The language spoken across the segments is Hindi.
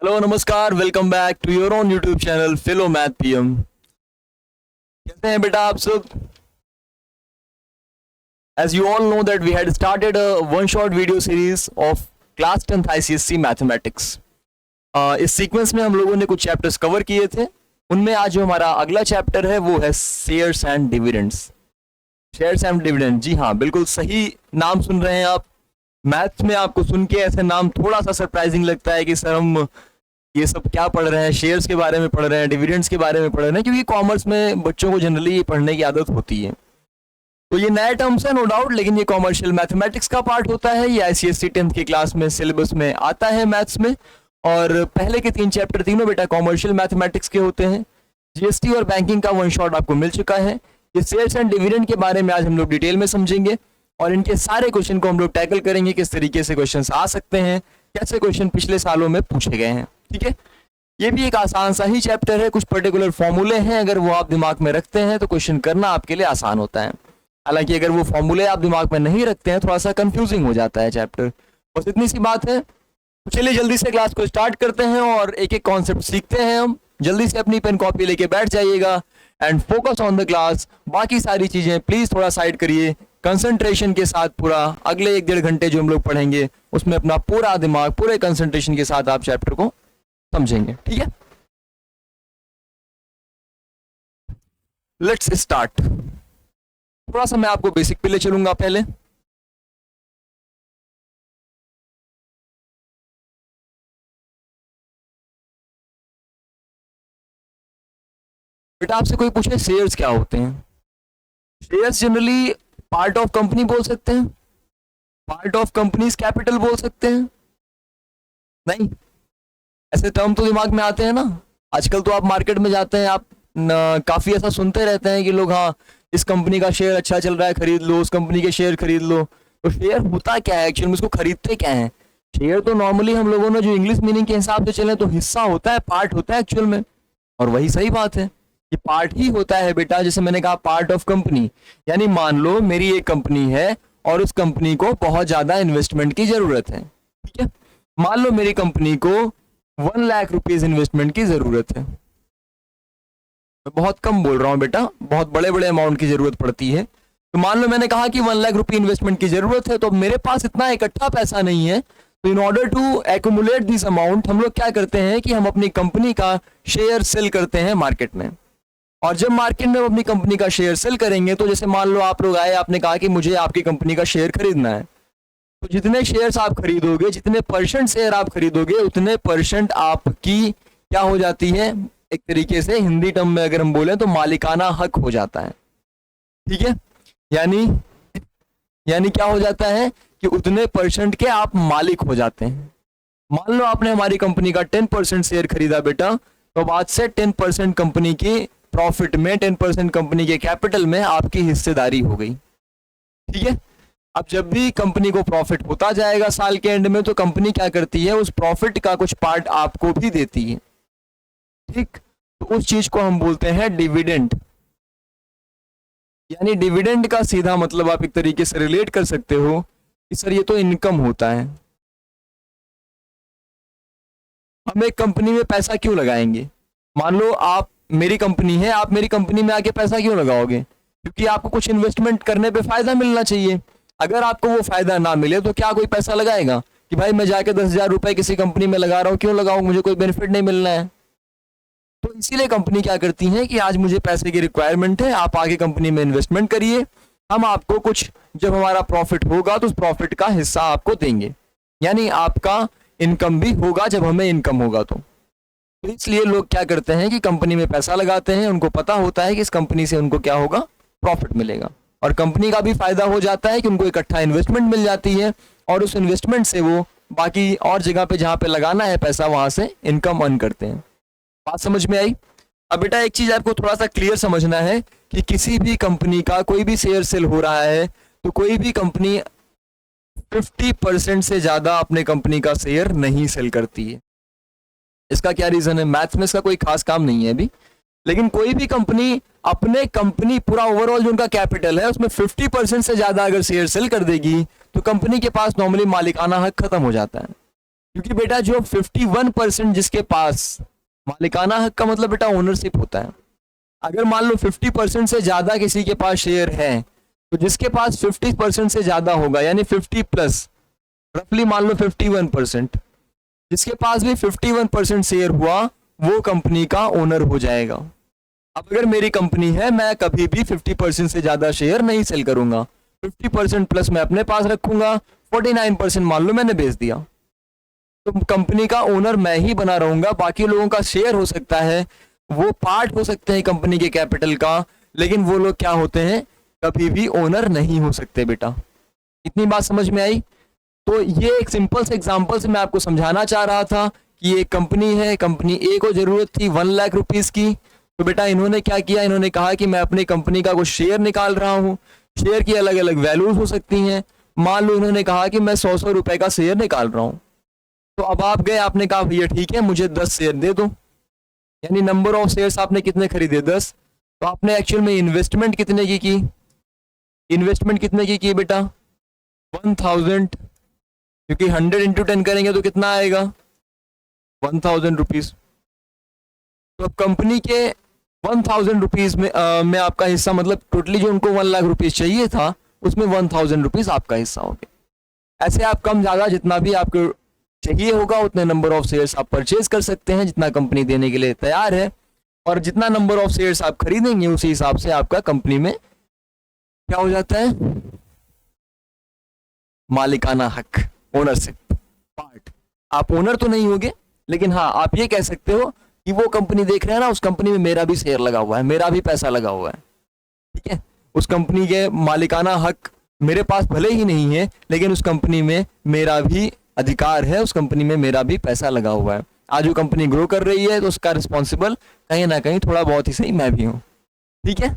हेलो नमस्कार, welcome back to your own YouTube channel philo math PM. कैसे हैं बेटा आप सब? As you all know that we had started a one shot video series of class 10th ICSC mathematics. इस सीक्वेंस में हम लोगों ने कुछ चैप्टर्स कवर किए थे। उनमें आज जो हमारा अगला चैप्टर है वो है shares and dividends. Shares and dividend, जी हाँ, बिल्कुल सही नाम सुन रहे हैं आप। मैथ्स में आपको सुन के ऐसे नाम थोड़ा सा सरप्राइजिंग लगता है कि सर हम ये सब क्या पढ़ रहे हैं, शेयर्स के बारे में पढ़ रहे हैं, डिविडेंड्स के बारे में पढ़ रहे हैं, क्योंकि कॉमर्स में बच्चों को जनरली ये पढ़ने की आदत होती है। तो ये नए टर्म्स है नो डाउट, लेकिन ये कॉमर्शियल मैथमेटिक्स का पार्ट होता है। ये आईसीएससी 10th की क्लास में सिलेबस में आता है मैथ्स में। और पहले के 3 चैप्टर तीनों बेटा कॉमर्शियल मैथमेटिक्स के होते हैं। जीएसटी और बैंकिंग का वन शॉट आपको मिल चुका है। ये शेयर्स एंड डिविडेंड के बारे में आज हम लोग डिटेल में समझेंगे और इनके सारे क्वेश्चन को हम लोग टैकल करेंगे, किस तरीके से क्वेश्चन आ सकते हैं, कैसे क्वेश्चन पिछले सालों में पूछे गए हैं। ठीक है, ये भी एक आसान सा ही चैप्टर है। कुछ पर्टिकुलर फॉर्मूले हैं, अगर वो आप दिमाग में रखते हैं तो क्वेश्चन करना आपके लिए आसान होता है। हालांकि अगर वो फॉर्मूले आप दिमाग में नहीं रखते हैं थोड़ा सा कंफ्यूजिंग हो जाता है चैप्टर। बस इतनी सी बात है। तो चलिए जल्दी से क्लास को स्टार्ट करते हैं और एक एक कॉन्सेप्ट सीखते हैं हम। जल्दी से अपनी पेन कॉपी लेके बैठ जाइएगा and focus on the class. बाकी सारी चीजें प्लीज थोड़ा साइड करिए, कंसंट्रेशन के साथ पूरा अगले 1-1.5 घंटे जो हम लोग पढ़ेंगे उसमें अपना पूरा दिमाग पूरे कंसंट्रेशन के साथ आप चैप्टर को समझेंगे। ठीक है, लेट्स स्टार्ट। थोड़ा सा मैं आपको बेसिक पे ले चलूंगा पहले। बेटा आपसे कोई पूछे शेयर्स क्या होते हैं? Shares generally part of company बोल सकते हैं, पार्ट ऑफ कंपनीज कैपिटल बोल सकते हैं। नहीं, ऐसे टर्म तो दिमाग में आते हैं ना। आजकल तो आप मार्केट में जाते हैं, आप काफी ऐसा सुनते रहते हैं कि लोग हाँ इस कंपनी का शेयर अच्छा चल रहा है खरीद लो, उस कंपनी के शेयर खरीद लो। तो शेयर होता क्या है एक्चुअली में, उसको खरीदते क्या है? शेयर तो नॉर्मली हम लोगों ने जो इंग्लिश मीनिंग के हिसाब से चले तो हिस्सा होता है, पार्ट होता है एक्चुअल में। और वही सही बात है, ये पार्ट ही होता है बेटा। जैसे मैंने कहा पार्ट ऑफ कंपनी, यानी मान लो मेरी एक कंपनी है और उस कंपनी को बहुत ज्यादा इन्वेस्टमेंट की जरूरत है। ठीक है, मान लो मेरी कंपनी को 1 लाख रुपीज इन्वेस्टमेंट की जरूरत है। मैं बहुत कम बोल रहा हूँ बेटा, बहुत बड़े बड़े अमाउंट की जरूरत पड़ती है। तो मान लो मैंने कहा कि 1 लाख रुपए इन्वेस्टमेंट की जरूरत है, तो मेरे पास इतना इकट्ठा पैसा नहीं है। तो in order to accumulate this amount हम लोग क्या करते हैं कि हम अपनी कंपनी का शेयर सेल करते हैं मार्केट में। और जब मार्केट में हम अपनी कंपनी का शेयर सेल करेंगे तो जैसे मान लो आप लोग आए, आपने कहा कि मुझे आपकी कंपनी का शेयर खरीदना है। तो जितने शेयर्स आप खरीदोगे, जितने परसेंट शेयर आप खरीदोगे, उतने परसेंट आपकी क्या हो जाती है, एक तरीके से हिंदी टर्म में अगर हम बोले तो मालिकाना हक हो जाता है। ठीक है, यानी यानी क्या हो जाता है कि उतने परसेंट के आप मालिक हो जाते हैं। मान लो आपने हमारी कंपनी का 10% शेयर खरीदा बेटा, तो बाद से 10% कंपनी की प्रॉफिट में, 10% कंपनी के कैपिटल में आपकी हिस्सेदारी हो गई। ठीक है, अब जब भी कंपनी को प्रॉफिट होता जाएगा साल के एंड में, तो कंपनी क्या करती है, उस प्रॉफिट का कुछ पार्ट आपको भी देती है। ठीक, तो उस चीज को हम बोलते हैं डिविडेंड। यानी डिविडेंड का सीधा मतलब आप एक तरीके से रिलेट कर सकते हो कि सर ये तो इनकम होता है। हम एक कंपनी में पैसा क्यों लगाएंगे? मान लो आप मेरी कंपनी है, आप मेरी कंपनी में आके पैसा क्यों लगाओगे? क्योंकि आपको कुछ इन्वेस्टमेंट करने पे फायदा मिलना चाहिए। अगर आपको वो फायदा ना मिले तो क्या कोई पैसा लगाएगा कि भाई मैं जाके 10,000 रुपए किसी कंपनी में लगा रहा हूँ, क्यों लगाऊं, मुझे कोई बेनिफिट नहीं मिलना है। तो इसीलिए कंपनी क्या करती है कि आज मुझे पैसे की रिक्वायरमेंट है, आप आगे कंपनी में इन्वेस्टमेंट करिए, हम आपको कुछ, जब हमारा प्रॉफिट होगा तो उस प्रॉफिट का हिस्सा आपको देंगे। यानी आपका इनकम भी होगा जब हमें इनकम होगा तो इसलिए लोग क्या करते हैं कि कंपनी में पैसा लगाते हैं। उनको पता होता है कि इस कंपनी से उनको क्या होगा, प्रॉफिट मिलेगा। और कंपनी का भी फायदा हो जाता है कि उनको इकट्ठा इन्वेस्टमेंट मिल जाती है और उस इन्वेस्टमेंट से वो बाकी और जगह पे जहाँ पे लगाना है पैसा, वहां से इनकम अर्न करते हैं। बात समझ में आई? अब बेटा एक चीज आपको थोड़ा सा क्लियर समझना है कि किसी भी कंपनी का कोई भी शेयर सेल हो रहा है तो कोई भी कंपनी 50% से ज्यादा अपने कंपनी का शेयर नहीं सेल करती है। इसका क्या रीजन है? मैथ्स में इसका कोई खास काम नहीं है अभी, लेकिन कोई भी कंपनी अपने कंपनी पूरा ओवरऑल जो उनका कैपिटल है उसमें 50% से ज्यादा अगर शेयर सेल कर देगी तो कंपनी के पास नॉर्मली मालिकाना हक खत्म हो जाता है। क्योंकि बेटा जो 51% जिसके पास, मालिकाना हक का मतलब बेटा ओनरशिप होता है। अगर मान लो 50% से ज्यादा किसी के पास शेयर है, तो जिसके पास 50% से ज्यादा होगा यानी 50 प्लस, रफली मान लो 51%, जिसके पास भी 51% शेयर हुआ वो कंपनी का ओनर हो जाएगा। अब अगर मेरी कंपनी है, मैं कभी भी 50% से ज्यादा शेयर नहीं सेल करूंगा, 50% प्लस मैं अपने पास रखूंगा, 49% मान लो मैंने बेच दिया, तो कंपनी का ओनर मैं ही बना रहूंगा। बाकी लोगों का शेयर हो सकता है, वो पार्ट हो सकते हैं कंपनी के कैपिटल का, लेकिन वो लोग क्या होते हैं, कभी भी ओनर नहीं हो सकते बेटा। इतनी बात समझ में आई? तो ये एक सिंपल से एग्जांपल से मैं आपको समझाना चाह रहा था कि एक कंपनी है, कंपनी ए को जरूरत थी 1 लाख रुपीस की, तो बेटा इन्होंने क्या किया, इन्होंने कहा कि मैं अपनी कंपनी का कुछ शेयर निकाल रहा हूँ, शेयर की अलग अलग वैल्यूज हो सकती हैं। मान लो इन्होंने कहा कि मैं 100 रुपए का शेयर निकाल रहा हूँ, तो अब आप गए, आपने कहा भैया ठीक है मुझे 10 शेयर दे दो, यानी नंबर ऑफ शेयर्स आपने कितने खरीदे, 10। तो आपने एक्चुअल में इन्वेस्टमेंट कितने की, इन्वेस्टमेंट कितने की बेटा 1000, क्योंकि 100 इंटू 10 करेंगे तो कितना आएगा 1000 रुपीज। तो अब कंपनी के 1000 रुपीज में आपका हिस्सा, मतलब टोटली जो उनको 1 लाख रुपीज चाहिए था उसमें 1000 रुपीज आपका हिस्सा हो गया। ऐसे आप कम ज्यादा जितना भी आपको चाहिए होगा उतने नंबर ऑफ शेयर्स आप परचेज कर सकते हैं जितना कंपनी देने के लिए तैयार है, और जितना नंबर ऑफ शेयर्स आप खरीदेंगे उसी हिसाब से आपका कंपनी में क्या हो जाता है, मालिकाना हक, ओनरशिप पार्ट। आप ओनर तो नहीं होगे, लेकिन हाँ आप ये कह सकते हो कि वो कंपनी देख रहे हैं ना, उस कंपनी में मेरा भी शेयर लगा हुआ है, मेरा भी पैसा लगा हुआ है, ठीक है। उस कंपनी के मालिकाना हक मेरे पास भले ही नहीं है, लेकिन उस कंपनी में मेरा भी अधिकार है, उस कंपनी में मेरा भी पैसा लगा हुआ है। आज वो कंपनी ग्रो कर रही है तो उसका रिस्पॉन्सिबल कहीं ना कहीं थोड़ा बहुत ही सही मैं भी हूँ, ठीक है।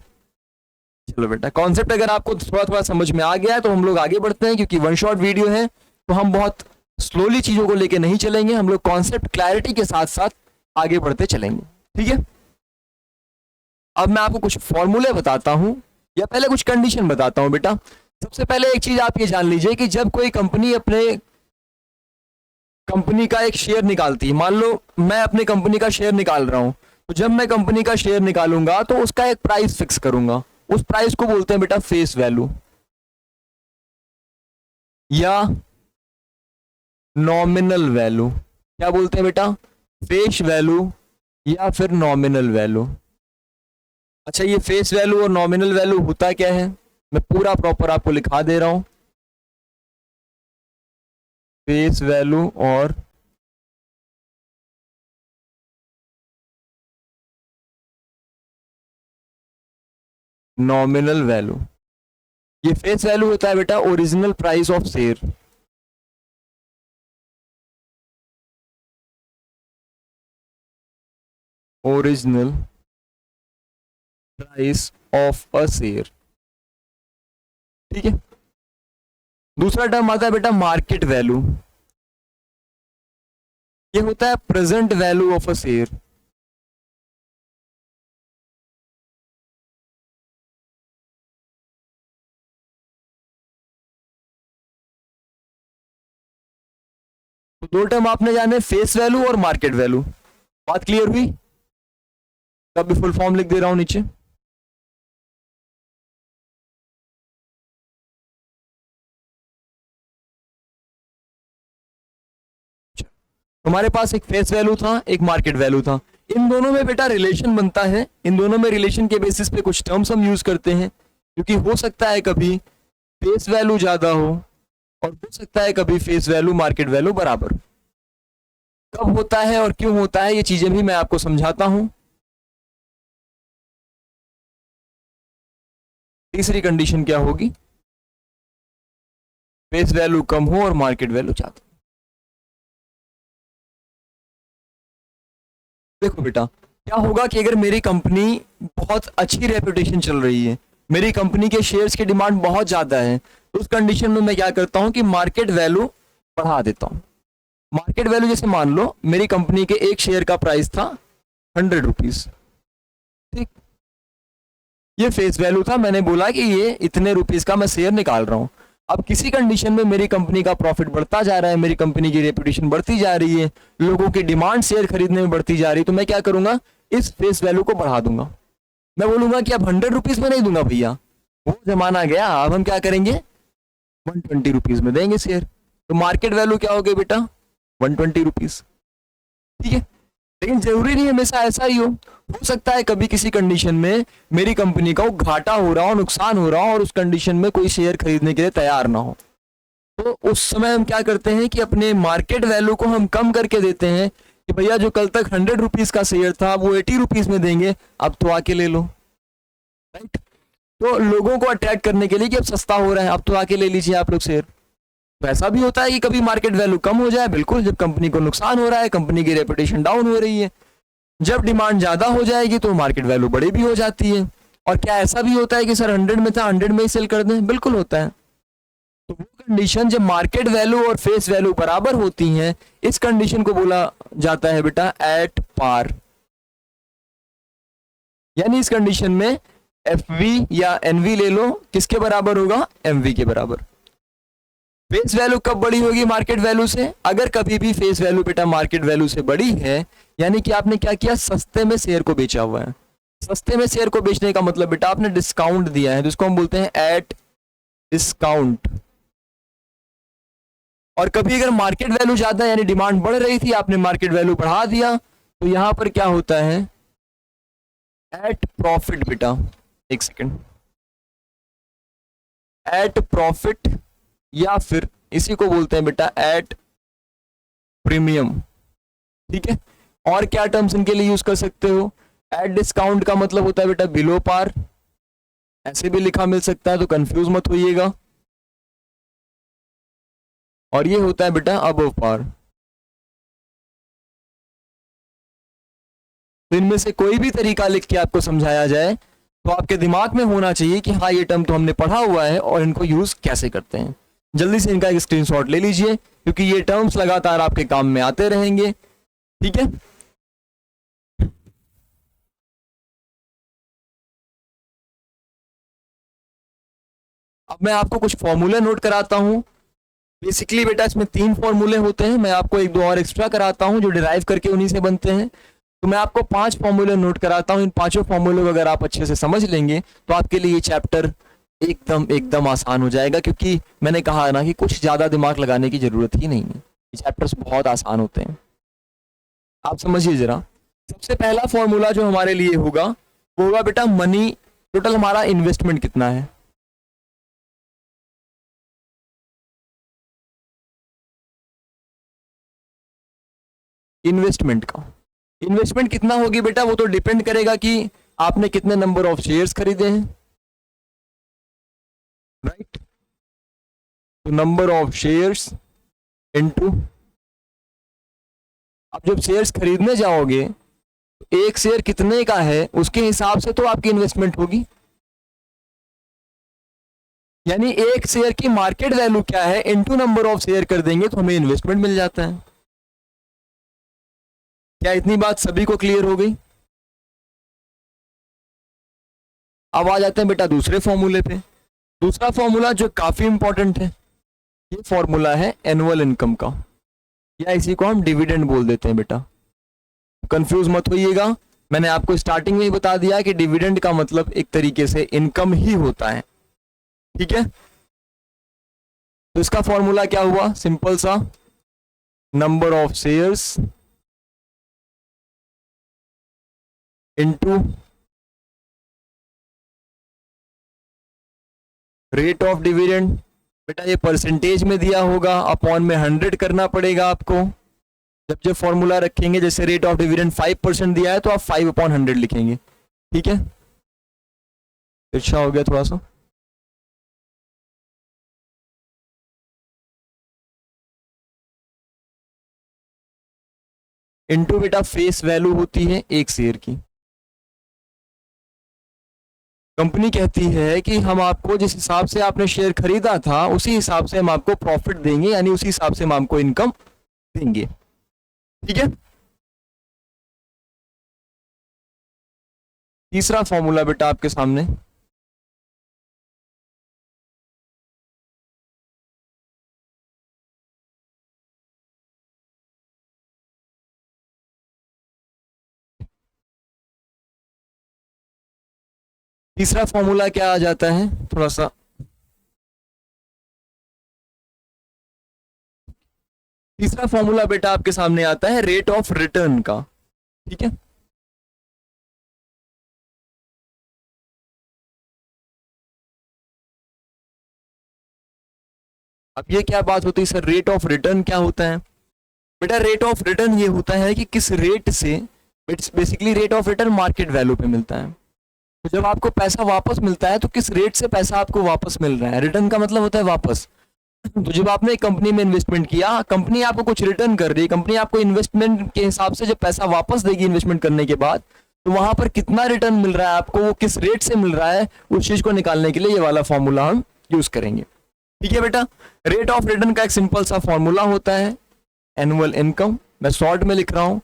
चलो बेटा, कॉन्सेप्ट अगर आपको थोड़ा थोड़ा समझ में आ गया है तो हम लोग आगे बढ़ते हैं, क्योंकि वन शॉट वीडियो है तो हम बहुत स्लोली चीजों को लेके नहीं चलेंगे, हम लोग कॉन्सेप्ट क्लैरिटी के साथ साथ आगे बढ़ते चलेंगे, ठीक है। अब मैं आपको कुछ फॉर्मूले बताता हूं, या पहले कुछ कंडीशन बताता हूं बेटा। सबसे पहले एक चीज आप ये जान लीजिए कि जब कोई कंपनी अपने कंपनी का एक शेयर निकालती है, मान लो मैं अपनी कंपनी का शेयर निकाल रहा हूं, तो जब मैं कंपनी का शेयर निकालूंगा तो उसका एक प्राइस फिक्स करूंगा, उस प्राइस को बोलते हैं बेटा फेस वैल्यू या नॉमिनल वैल्यू। क्या बोलते हैं बेटा, फेस वैल्यू या फिर नॉमिनल वैल्यू। अच्छा, ये फेस वैल्यू और नॉमिनल वैल्यू होता क्या है, मैं पूरा प्रॉपर आपको लिखा दे रहा हूं। फेस वैल्यू और नॉमिनल वैल्यू। ये फेस वैल्यू होता है बेटा original price of share, original price of a share, ठीक है। दूसरा टर्म आता है बेटा मार्केट वैल्यू, ये होता है present value of a share. तो दो टर्म आपने जाने, फेस वैल्यू और मार्केट वैल्यू। बात क्लियर हुई? तब भी फुल फॉर्म लिख दे रहा हूं नीचे। हमारे पास एक फेस वैल्यू था, एक मार्केट वैल्यू था। इन दोनों में बेटा रिलेशन बनता है, इन दोनों में रिलेशन के बेसिस पे कुछ टर्म्स हम यूज करते हैं, क्योंकि हो सकता है कभी फेस वैल्यू ज्यादा हो और हो सकता है कभी फेस वैल्यू मार्केट वैल्यू बराबर। कब होता है और क्यों होता है ये चीजें भी मैं आपको समझाता हूं। तीसरी कंडीशन क्या होगी, फेस वैल्यू कम हो और मार्केट वैल्यू ज्यादा। देखो बेटा, क्या होगा कि अगर मेरी कंपनी बहुत अच्छी रेपुटेशन चल रही है, मेरी कंपनी के शेयर्स की डिमांड बहुत ज्यादा है, तो उस कंडीशन में मैं क्या करता हूं कि मार्केट वैल्यू बढ़ा देता हूं। मार्केट वैल्यू जैसे मान लो मेरी कंपनी के एक शेयर का प्राइस था 100 रुपीज, ठीक। ये फेस वैल्यू था, मैंने बोला कि ये इतने रुपीज का मैं शेयर निकाल रहा हूं। अब किसी कंडीशन में मेरी कंपनी का प्रॉफिट बढ़ता जा रहा है, मेरी कंपनी की रेपुटेशन बढ़ती जा रही है, लोगों की डिमांड शेयर खरीदने में बढ़ती जा रही है, तो मैं क्या करूंगा, इस फेस वैल्यू को बढ़ा दूंगा। मैं बोलूंगा कि अब 100 रुपीज में नहीं दूंगा भैया, वो जमाना गया, अब हम क्या करेंगे, 120 रुपीज में देंगे शेयर। तो मार्केट वैल्यू क्या हो गई बेटा, 120 रुपीज। ठीक है, लेकिन जरूरी नहीं हमेशा ऐसा ही हो सकता है कभी किसी कंडीशन में मेरी कंपनी का घाटा हो रहा हो, नुकसान हो रहा हो, और उस कंडीशन में कोई शेयर खरीदने के लिए तैयार ना हो, तो उस समय हम क्या करते हैं कि अपने मार्केट वैल्यू को हम कम करके देते हैं कि भैया जो कल तक 100 रुपीज का शेयर था वो 80 रुपीज में देंगे, अब तो आके ले लो। राइट, तो लोगों को अट्रैक्ट करने के लिए कि अब सस्ता हो रहा है, अब तो आके ले लीजिए आप लोग शेयर। तो ऐसा भी होता है कि कभी मार्केट वैल्यू कम हो जाए, बिल्कुल, जब कंपनी को नुकसान हो रहा है, कंपनी की रेपुटेशन डाउन हो रही है। जब डिमांड ज्यादा हो जाएगी तो मार्केट वैल्यू बड़ी भी हो जाती है। और क्या ऐसा भी होता है कि सर 100 में था 100 में ही सेल कर दें, बिल्कुल होता है। तो वो कंडीशन जब मार्केट वैल्यू और फेस वैल्यू बराबर होती हैं, इस कंडीशन को बोला जाता है बेटा एट पार। यानी इस कंडीशन में एफवी या एनवी ले लो, किसके बराबर होगा, एमवी के बराबर। फेस वैल्यू कब बड़ी होगी मार्केट वैल्यू से, अगर कभी भी फेस वैल्यू बेटा मार्केट वैल्यू से बड़ी है, यानी कि आपने क्या किया, सस्ते में शेयर को बेचा हुआ है। सस्ते में शेयर को बेचने का मतलब बेटा आपने डिस्काउंट दिया है, जिसको हम बोलते हैं एट डिस्काउंट। और कभी अगर मार्केट वैल्यू ज्यादा यानी डिमांड बढ़ रही थी, आपने मार्केट वैल्यू बढ़ा दिया, तो यहां पर क्या होता है, एट प्रॉफिट बेटा, एक सेकेंड, एट प्रॉफिट, या फिर इसी को बोलते हैं बेटा एट प्रीमियम। ठीक है, और क्या टर्म्स इनके लिए यूज कर सकते हो, एट डिस्काउंट का मतलब होता है बेटा बिलो पार, ऐसे भी लिखा मिल सकता है, तो कंफ्यूज मत होइएगा। और ये होता है बेटा अबव पार। तो इनमें से कोई भी तरीका लिख के आपको समझाया जाए तो आपके दिमाग में होना चाहिए कि हाँ ये टर्म तो हमने पढ़ा हुआ है और इनको यूज कैसे करते हैं। जल्दी से इनका एक स्क्रीनशॉट ले लीजिए, क्योंकि ये टर्म्स लगातार आपके काम में आते रहेंगे। ठीक है, अब मैं आपको कुछ फॉर्मूले नोट कराता हूं। बेसिकली बेटा इसमें 3 फॉर्मूले होते हैं, मैं आपको 1-2 और एक्स्ट्रा कराता हूं जो डिराइव करके उन्हीं से बनते हैं। तो मैं आपको 5 फॉर्मूले नोट कराता हूं, इन पांचों फॉर्मूलों को अगर आप अच्छे से समझ लेंगे तो आपके लिए ये चैप्टर एकदम एकदम आसान हो जाएगा, क्योंकि मैंने कहा ना कि कुछ ज्यादा दिमाग लगाने की जरूरत ही नहीं है, ये चैप्टर्स बहुत आसान होते हैं। आप समझिए जरा, सबसे पहला फॉर्मूला जो हमारे लिए होगा वो होगा बेटा मनी, टोटल हमारा इन्वेस्टमेंट कितना है। इन्वेस्टमेंट का, इन्वेस्टमेंट कितना होगी बेटा, वो तो डिपेंड करेगा कि आपने कितने नंबर ऑफ शेयर्स खरीदे हैं। राइट, तो नंबर ऑफ शेयर्स इनटू, आप जब शेयर्स खरीदने जाओगे तो एक शेयर कितने का है उसके हिसाब से तो आपकी इन्वेस्टमेंट होगी। यानी एक शेयर की मार्केट वैल्यू क्या है इनटू नंबर ऑफ शेयर कर देंगे तो हमें इन्वेस्टमेंट मिल जाता है। क्या इतनी बात सभी को क्लियर हो गई? अब आ जाते हैं बेटा दूसरे फॉर्मूले पे। दूसरा फॉर्मूला जो काफी इंपॉर्टेंट है, ये फॉर्मूला है एनुअल इनकम का, या इसी को हम डिविडेंड बोल देते हैं बेटा। कंफ्यूज मत होइएगा, मैंने आपको स्टार्टिंग में ही बता दिया कि डिविडेंड का मतलब एक तरीके से इनकम ही होता है। ठीक है, तो इसका फॉर्मूला क्या हुआ, सिंपल सा, number of shares into rate of dividend. बेटा ये परसेंटेज में दिया होगा, अपॉन में 100 करना पड़ेगा आपको। जब जब फॉर्मूला रखेंगे, जैसे रेट ऑफ डिविडेंड 5% दिया है तो आप 5/100 लिखेंगे। ठीक है, अच्छा हो गया थोड़ा सा। इनटू बेटा फेस वैल्यू होती है एक शेयर की। कंपनी कहती है कि हम आपको जिस हिसाब से आपने शेयर खरीदा था उसी हिसाब से हम आपको प्रॉफिट देंगे, यानी उसी हिसाब से हम आपको इनकम देंगे। ठीक है, तीसरा फॉर्मूला बेटा आपके सामने, तीसरा फॉर्मूला क्या आ जाता है, थोड़ा सा तीसरा फॉर्मूला बेटा आपके सामने आता है रेट ऑफ रिटर्न का, ठीक है। अब ये क्या बात होती है सर, रेट ऑफ रिटर्न क्या होता है? बेटा रेट ऑफ रिटर्न ये होता है कि किस रेट से, it's basically rate of return market value पे मिलता है। तो जब आपको पैसा वापस मिलता है तो किस रेट से पैसा आपको वापस मिल रहा है, रिटर्न का मतलब होता है वापस। तो जब आपने एक कंपनी में इन्वेस्टमेंट किया, कंपनी आपको कुछ रिटर्न कर रही है, कंपनी आपको इन्वेस्टमेंट के हिसाब से जब पैसा वापस देगी इन्वेस्टमेंट करने के बाद, तो वहां पर कितना रिटर्न मिल रहा है आपको, वो किस रेट से मिल रहा है, उस चीज को निकालने के लिए ये वाला फॉर्मूला हम यूज करेंगे, ठीक है बेटा। रेट ऑफ रिटर्न का एक सिंपल सा फॉर्मूला होता है एनुअल इनकम, मैं शॉर्ट में लिख रहा हूं,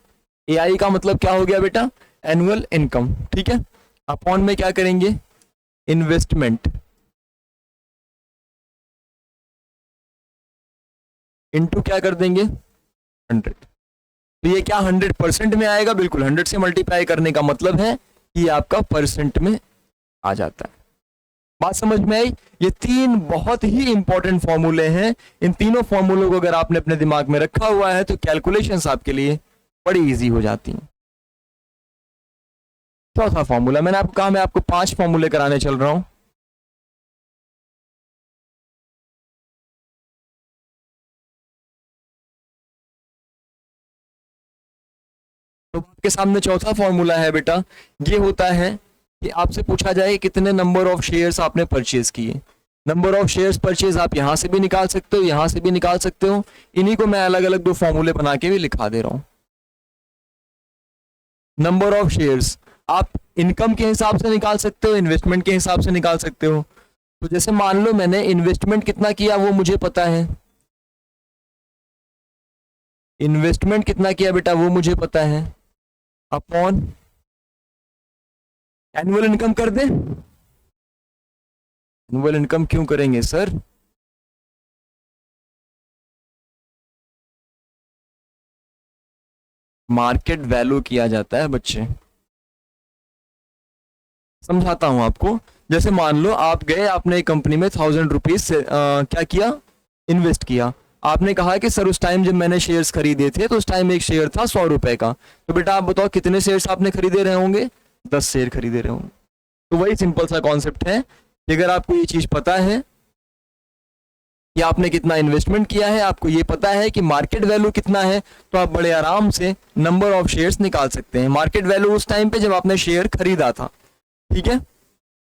एआई का मतलब क्या हो गया बेटा, एनुअल इनकम, ठीक है। अपॉन में क्या करेंगे, इन्वेस्टमेंट इनटू क्या कर देंगे 100। तो ये क्या 100% में आएगा, बिल्कुल 100 से मल्टीप्लाई करने का मतलब है कि आपका परसेंट में आ जाता है। बात समझ में आई? ये तीन बहुत ही इंपॉर्टेंट फॉर्मूले हैं, इन तीनों फॉर्मूलों को अगर आपने अपने दिमाग में रखा हुआ है तो कैलकुलेशंस आपके लिए बड़ी इजी हो जाती हैं। चौथा फॉर्मूला, मैंने आपको कहा मैं आपको 5 फॉर्मूले कराने चल रहा हूं। तो आपके सामने चौथा फॉर्मूला है बेटा, ये होता है कि आपसे पूछा जाए कितने नंबर ऑफ शेयर्स आपने परचेज किए। नंबर ऑफ शेयर्स परचेज आप यहां से भी निकाल सकते हो, यहां से भी निकाल सकते हो, इन्हीं को मैं अलग अलग 2 फॉर्मूले बना के भी लिखा दे रहा हूं। नंबर ऑफ शेयर्स आप इनकम के हिसाब से निकाल सकते हो, इन्वेस्टमेंट के हिसाब से निकाल सकते हो। तो जैसे मान लो मैंने इन्वेस्टमेंट कितना किया वो मुझे पता है, इन्वेस्टमेंट कितना किया बेटा वो मुझे पता है, अपॉन एनुअल इनकम कर दे। एनुअल इनकम क्यों करेंगे सर, मार्केट वैल्यू किया जाता है बच्चे, समझाता हूं आपको। जैसे मान लो आप गए, आपने एक कंपनी में 1000 रुपीज से क्या किया, इन्वेस्ट किया। आपने कहा कि सर उस टाइम जब मैंने शेयर्स खरीदे थे तो उस टाइम एक शेयर था 100 रुपए का, तो बेटा आप बताओ कितने शेयर्स आपने खरीदे रहे होंगे, 10 शेयर खरीदे रहे होंगे। तो वही सिंपल सा कॉन्सेप्ट है कि अगर आपको ये चीज पता है कि आपने कितना इन्वेस्टमेंट किया है, आपको ये पता है कि मार्केट वैल्यू कितना है, तो आप बड़े आराम से नंबर ऑफ शेयर्स निकाल सकते हैं। मार्केट वैल्यू उस टाइम पे जब आपने शेयर खरीदा था, ठीक है।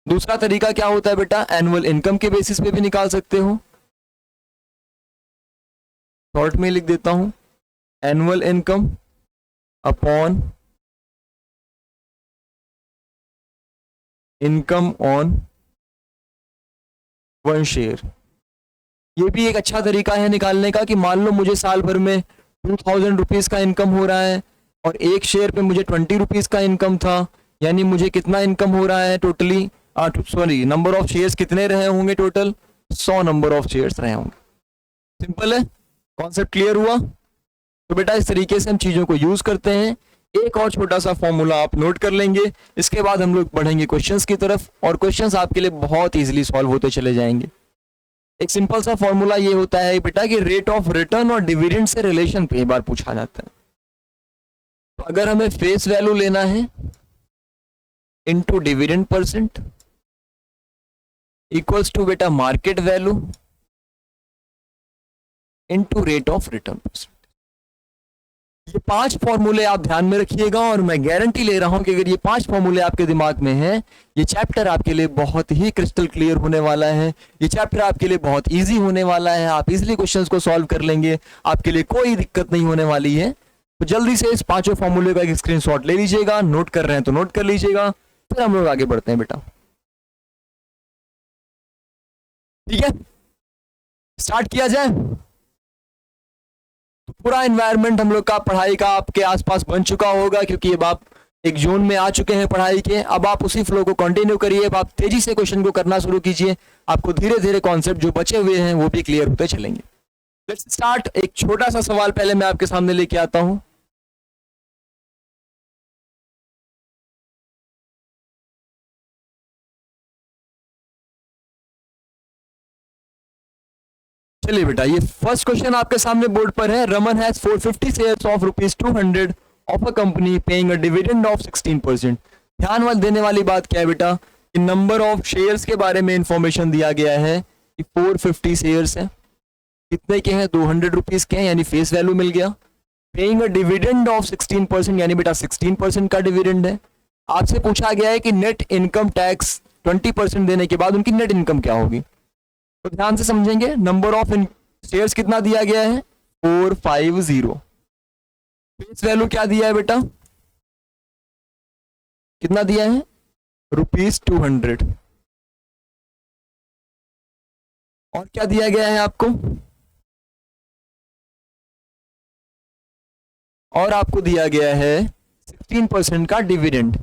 दूसरा तरीका क्या होता है बेटा, एनुअल इनकम के बेसिस पे भी निकाल सकते हो। शॉर्ट में लिख देता हूं, annual income upon income on 1 share. ये भी एक अच्छा तरीका है निकालने का कि मान लो मुझे साल भर में 2000 रुपीज का इनकम हो रहा है और एक शेयर पे मुझे 20 रुपीज का इनकम था, यानी मुझे कितना इनकम हो रहा है totally, sorry number of shares कितने रहे होंगे टोटल, 100 नंबर ऑफ शेयर्स रहे होंगे। सिंपल है, कॉन्सेप्ट क्लियर हुआ? तो बेटा इस तरीके से हम चीजों को यूज करते हैं। एक और छोटा सा फॉर्मूला आप नोट कर लेंगे, इसके बाद हम लोग बढ़ेंगे क्वेश्चंस की तरफ और क्वेश्चंस आपके लिए बहुत इजीली सॉल्व होते चले जाएंगे। एक सिंपल सा फॉर्मूला ये होता है बेटा कि रेट ऑफ रिटर्न और डिविडेंड से रिलेशन कई बार पूछा जाता है। तो अगर हमें फेस वैल्यू लेना है into dividend percent equals to बेटा market value into rate of return percent. ये 5 फॉर्मूले आप ध्यान में रखिएगा और मैं गारंटी ले रहा हूं कि अगर ये 5 फॉर्मूले आपके दिमाग में हैं, ये चैप्टर आपके लिए बहुत ही क्रिस्टल क्लियर होने वाला है। ये चैप्टर आपके लिए बहुत इजी होने वाला है, आप इजीली क्वेश्चंस को सॉल्व कर लेंगे, आपके लिए कोई दिक्कत नहीं होने वाली है। तो जल्दी से इस 5 फॉर्मूले का एक स्क्रीनशॉट ले लीजिएगा, नोट कर रहे हैं तो नोट कर लीजिएगा, फिर हम लोग आगे बढ़ते हैं बेटा। ठीक है, स्टार्ट किया जाए। तो पूरा एनवायरनमेंट हम लोग का पढ़ाई का आपके आसपास बन चुका होगा, क्योंकि अब आप एक जोन में आ चुके हैं पढ़ाई के। अब आप उसी फ्लो को कंटिन्यू करिए, अब आप तेजी से क्वेश्चन को करना शुरू कीजिए, आपको धीरे धीरे कॉन्सेप्ट जो बचे हुए हैं वो भी क्लियर होते चलेंगे। Let's start. एक छोटा सा सवाल पहले मैं आपके सामने लेके आता हूं। चलिए बेटा, ये फर्स्ट क्वेश्चन आपके सामने बोर्ड पर है। Raman has 450 shares of ₹200 of a company paying a dividend of 16%। ध्यान वाल देने वाली बात क्या है बेटा, कि नंबर ऑफ शेयर्स के बारे में इंफॉर्मेशन दिया गया है कि 450 शेयर्स है, कितने के हैं, ₹200 के हैं, यानी फेस वैल्यू मिल गया। पेइंग अ डिविडेंड ऑफ 16%, यानी बेटा 16% का डिविडेंड है। आपसे पूछा गया है कि नेट इनकम टैक्स 20% देने के बाद उनकी नेट इनकम क्या होगी। तो ध्यान से समझेंगे। नंबर ऑफ शेयर्स कितना दिया गया है, 450। फेस वैल्यू क्या दिया है बेटा, कितना दिया है, ₹200। और क्या दिया गया है आपको, और आपको दिया गया है 16% का डिविडेंड।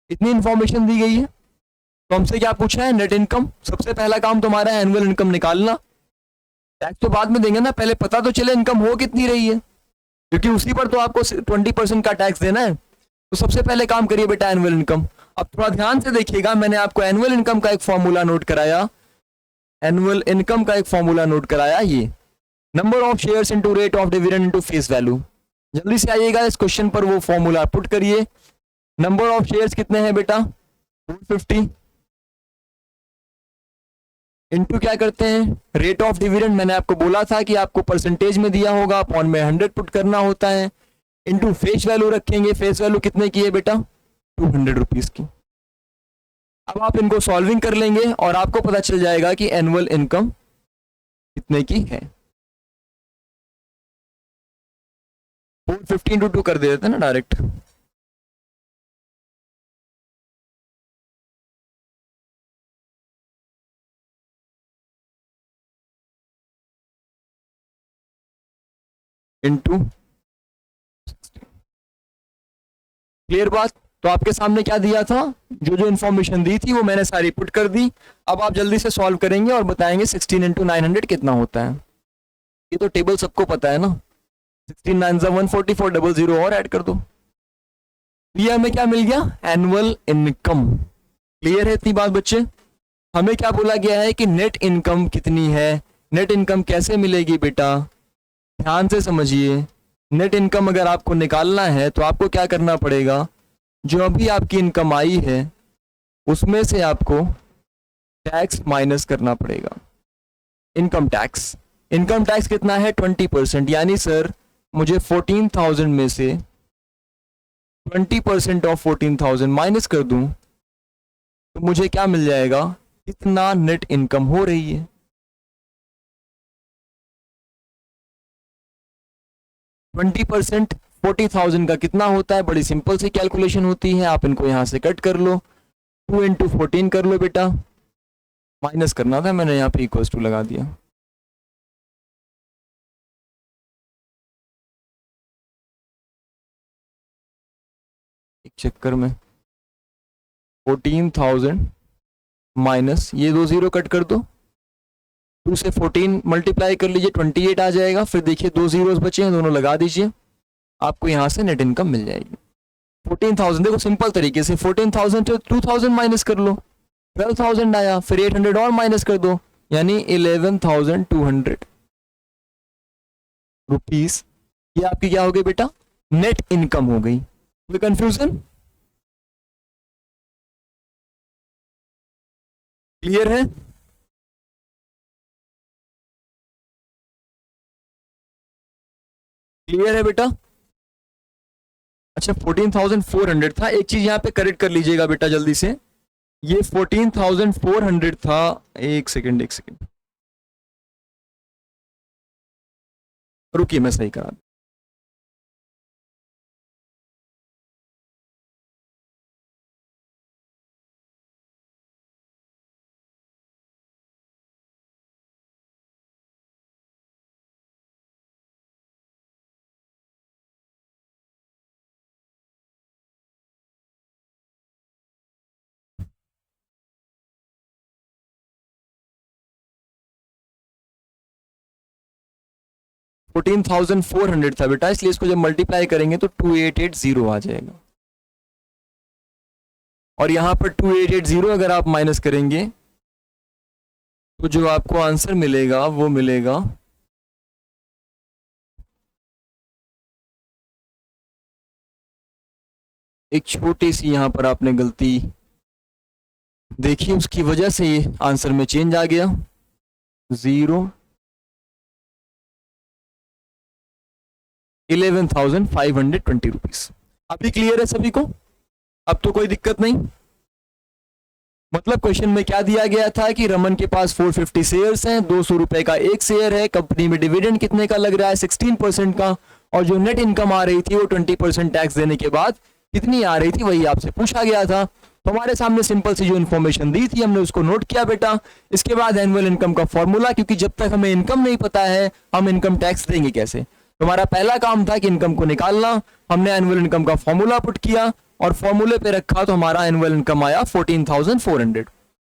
इतनी इंफॉर्मेशन दी गई है। तो हमसे क्या पूछा है, नेट इनकम। सबसे पहला काम तुम्हारा है एनुअल इनकम निकालना। टैक्स तो बाद में देंगे ना, पहले पता तो चले इनकम हो कितनी रही है, क्योंकि उसी पर तो आपको 20% का टैक्स देना है। तो सबसे पहले काम करिए बेटा एनुअल इनकम। अब थोड़ा ध्यान से देखिएगा, मैंने आपको एनुअल इनकम का एक फॉर्मूला नोट कराया, एनुअल इनकम का एक फॉर्मूला नोट कराया, ये number of shares into rate of dividend into face value. जल्दी से आइएगा इस क्वेश्चन पर, वो फॉर्मूला पुट करिए। नंबर ऑफ शेयर्स कितने हैं बेटा, 450, इनटू क्या करते हैं, रेट ऑफ डिविडेंड। मैंने आपको बोला था कि आपको परसेंटेज में दिया होगा, अपॉन में 100 पुट करना होता है, इनटू फेस वैल्यू रखेंगे। फेस वैल्यू कितने की है बेटा, ₹200 की। अब आप इनको सॉल्विंग कर लेंगे और आपको पता चल जाएगा कि एनुअल इनकम कितने की है। 450 × 2 कर देते हैं ना डायरेक्ट। इंटू, क्लियर बात। तो आपके सामने क्या दिया था, जो जो इन्फॉर्मेशन दी थी वो मैंने सारी पुट कर दी। अब आप जल्दी से सॉल्व करेंगे और बताएंगे 16 × 900 कितना होता है। ये तो टेबल सबको पता है ना, 16 9 144, 00 और ऐड कर दो। ये हमें क्या मिल गया, एनुअल इनकम। क्लियर है इतनी बात बच्चे। हमें क्या बोला गया है कि नेट इनकम कितनी है। नेट इनकम कैसे मिलेगी बेटा, ध्यान से समझिए। नेट इनकम अगर आपको निकालना है तो आपको क्या करना पड़ेगा, जो अभी आपकी इनकम आई है उसमें से आपको टैक्स माइनस करना पड़ेगा, इनकम टैक्स। इनकम टैक्स कितना है, 20%। यानी सर मुझे 14,000 में से 20% ऑफ 14,000 माइनस कर दूं तो मुझे क्या मिल जाएगा, कितना नेट इनकम हो रही है। 20% 40,000 का कितना होता है, बड़ी सिंपल सी कैलकुलेशन होती है, आप इनको यहां से कट कर लो। 2 × 14 कर लो बेटा, माइनस करना था, मैंने यहाँ पे इक्वल्स टू लगा दिया। एक चक्कर में 14,000 माइनस ये 2 0 कट कर दो, 2 से 14 मल्टीप्लाई कर लीजिए, 28 आ जाएगा। फिर देखिए 2 zeros बचे हैं, दोनों लगा दीजिए, आपको यहां से नेट इनकम मिल जाएगी 14,000। देखो सिंपल तरीके से 14,000 से 2,000 माइनस कर लो, 12,000 आया, फिर 800 और माइनस कर दो, यानी 11,200 रुपीस। ये आपकी क्या हो गई बेटा, नेट इनकम हो गई। कोई कंफ्यूजन, क्लियर है। क्लियर है बेटा। अच्छा 14,400 था, एक चीज यहां पे करेक्ट कर लीजिएगा बेटा जल्दी से, ये 14,400 था। एक सेकंड रुकिए, मैं सही करा। $14,400 था बेटा, इसलिए इसको जब मल्टीप्लाई करेंगे तो 2880 आ जाएगा। और यहां पर 2880 अगर आप माइनस करेंगे तो जो आपको आंसर मिलेगा वो मिलेगा एक छोटी सी, यहां पर आपने गलती देखिए, उसकी वजह से ये आंसर में चेंज आ गया। 11,520 रुपीज। अभी क्लियर है सभी को? अब तो कोई दिक्कत नहीं। मतलब क्वेश्चन में क्या दिया गया था कि रमन के पास 450 शेयर्स हैं, 200 रुपए का एक शेयर है, कंपनी में डिविडेंड कितने का लग रहा है, 16% का, और जो नेट इनकम आ रही थी वो 20% टैक्स देने के बाद कितनी आ रही थी, वही आपसे पूछा गया था। तो हमारे सामने सिंपल सी जो इन्फॉर्मेशन दी थी हमने उसको नोट किया बेटा। इसके बाद एनुअल इनकम का फॉर्मूला, क्योंकि जब तक हमें इनकम नहीं पता है हम इनकम टैक्स देंगे कैसे। तो हमारा पहला काम था कि इनकम को निकालना। हमने एनुअल इनकम का फॉर्मूला पुट किया और फॉर्मूले पे रखा, तो हमारा एनुअल इनकम आया 14,400।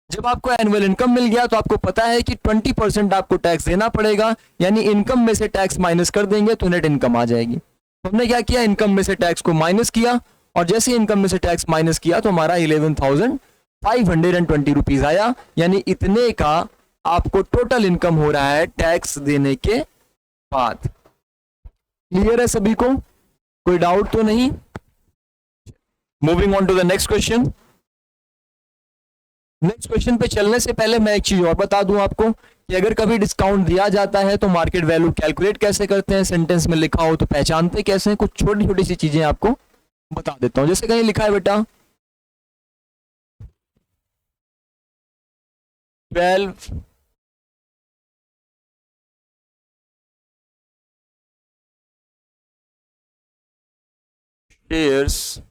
जब आपको एनुअल इनकम मिल गया तो आपको पता है कि 20% आपको टैक्स देना पड़ेगा, यानी इनकम में से टैक्स माइनस कर देंगे तो नेट इनकम आ जाएगी। तो हमने क्या किया, इनकम में से टैक्स को माइनस किया, और जैसे इनकम में से टैक्स माइनस किया तो हमारा 11,520 रुपीज आया, यानी इतने का आपको टोटल इनकम हो रहा है टैक्स देने के बाद। क्लियर है सभी को? कोई डाउट तो नहीं? Moving on to the next question. Next question पे चलने से पहले मैं एक चीज और बता दूं आपको कि अगर कभी डिस्काउंट दिया जाता है तो मार्केट वैल्यू कैलकुलेट कैसे करते हैं, सेंटेंस में लिखा हो तो पहचानते कैसे हैं, कुछ छोटी छोटी सी चीजें आपको बता देता हूं। जैसे कहीं लिखा है बेटा 12 shares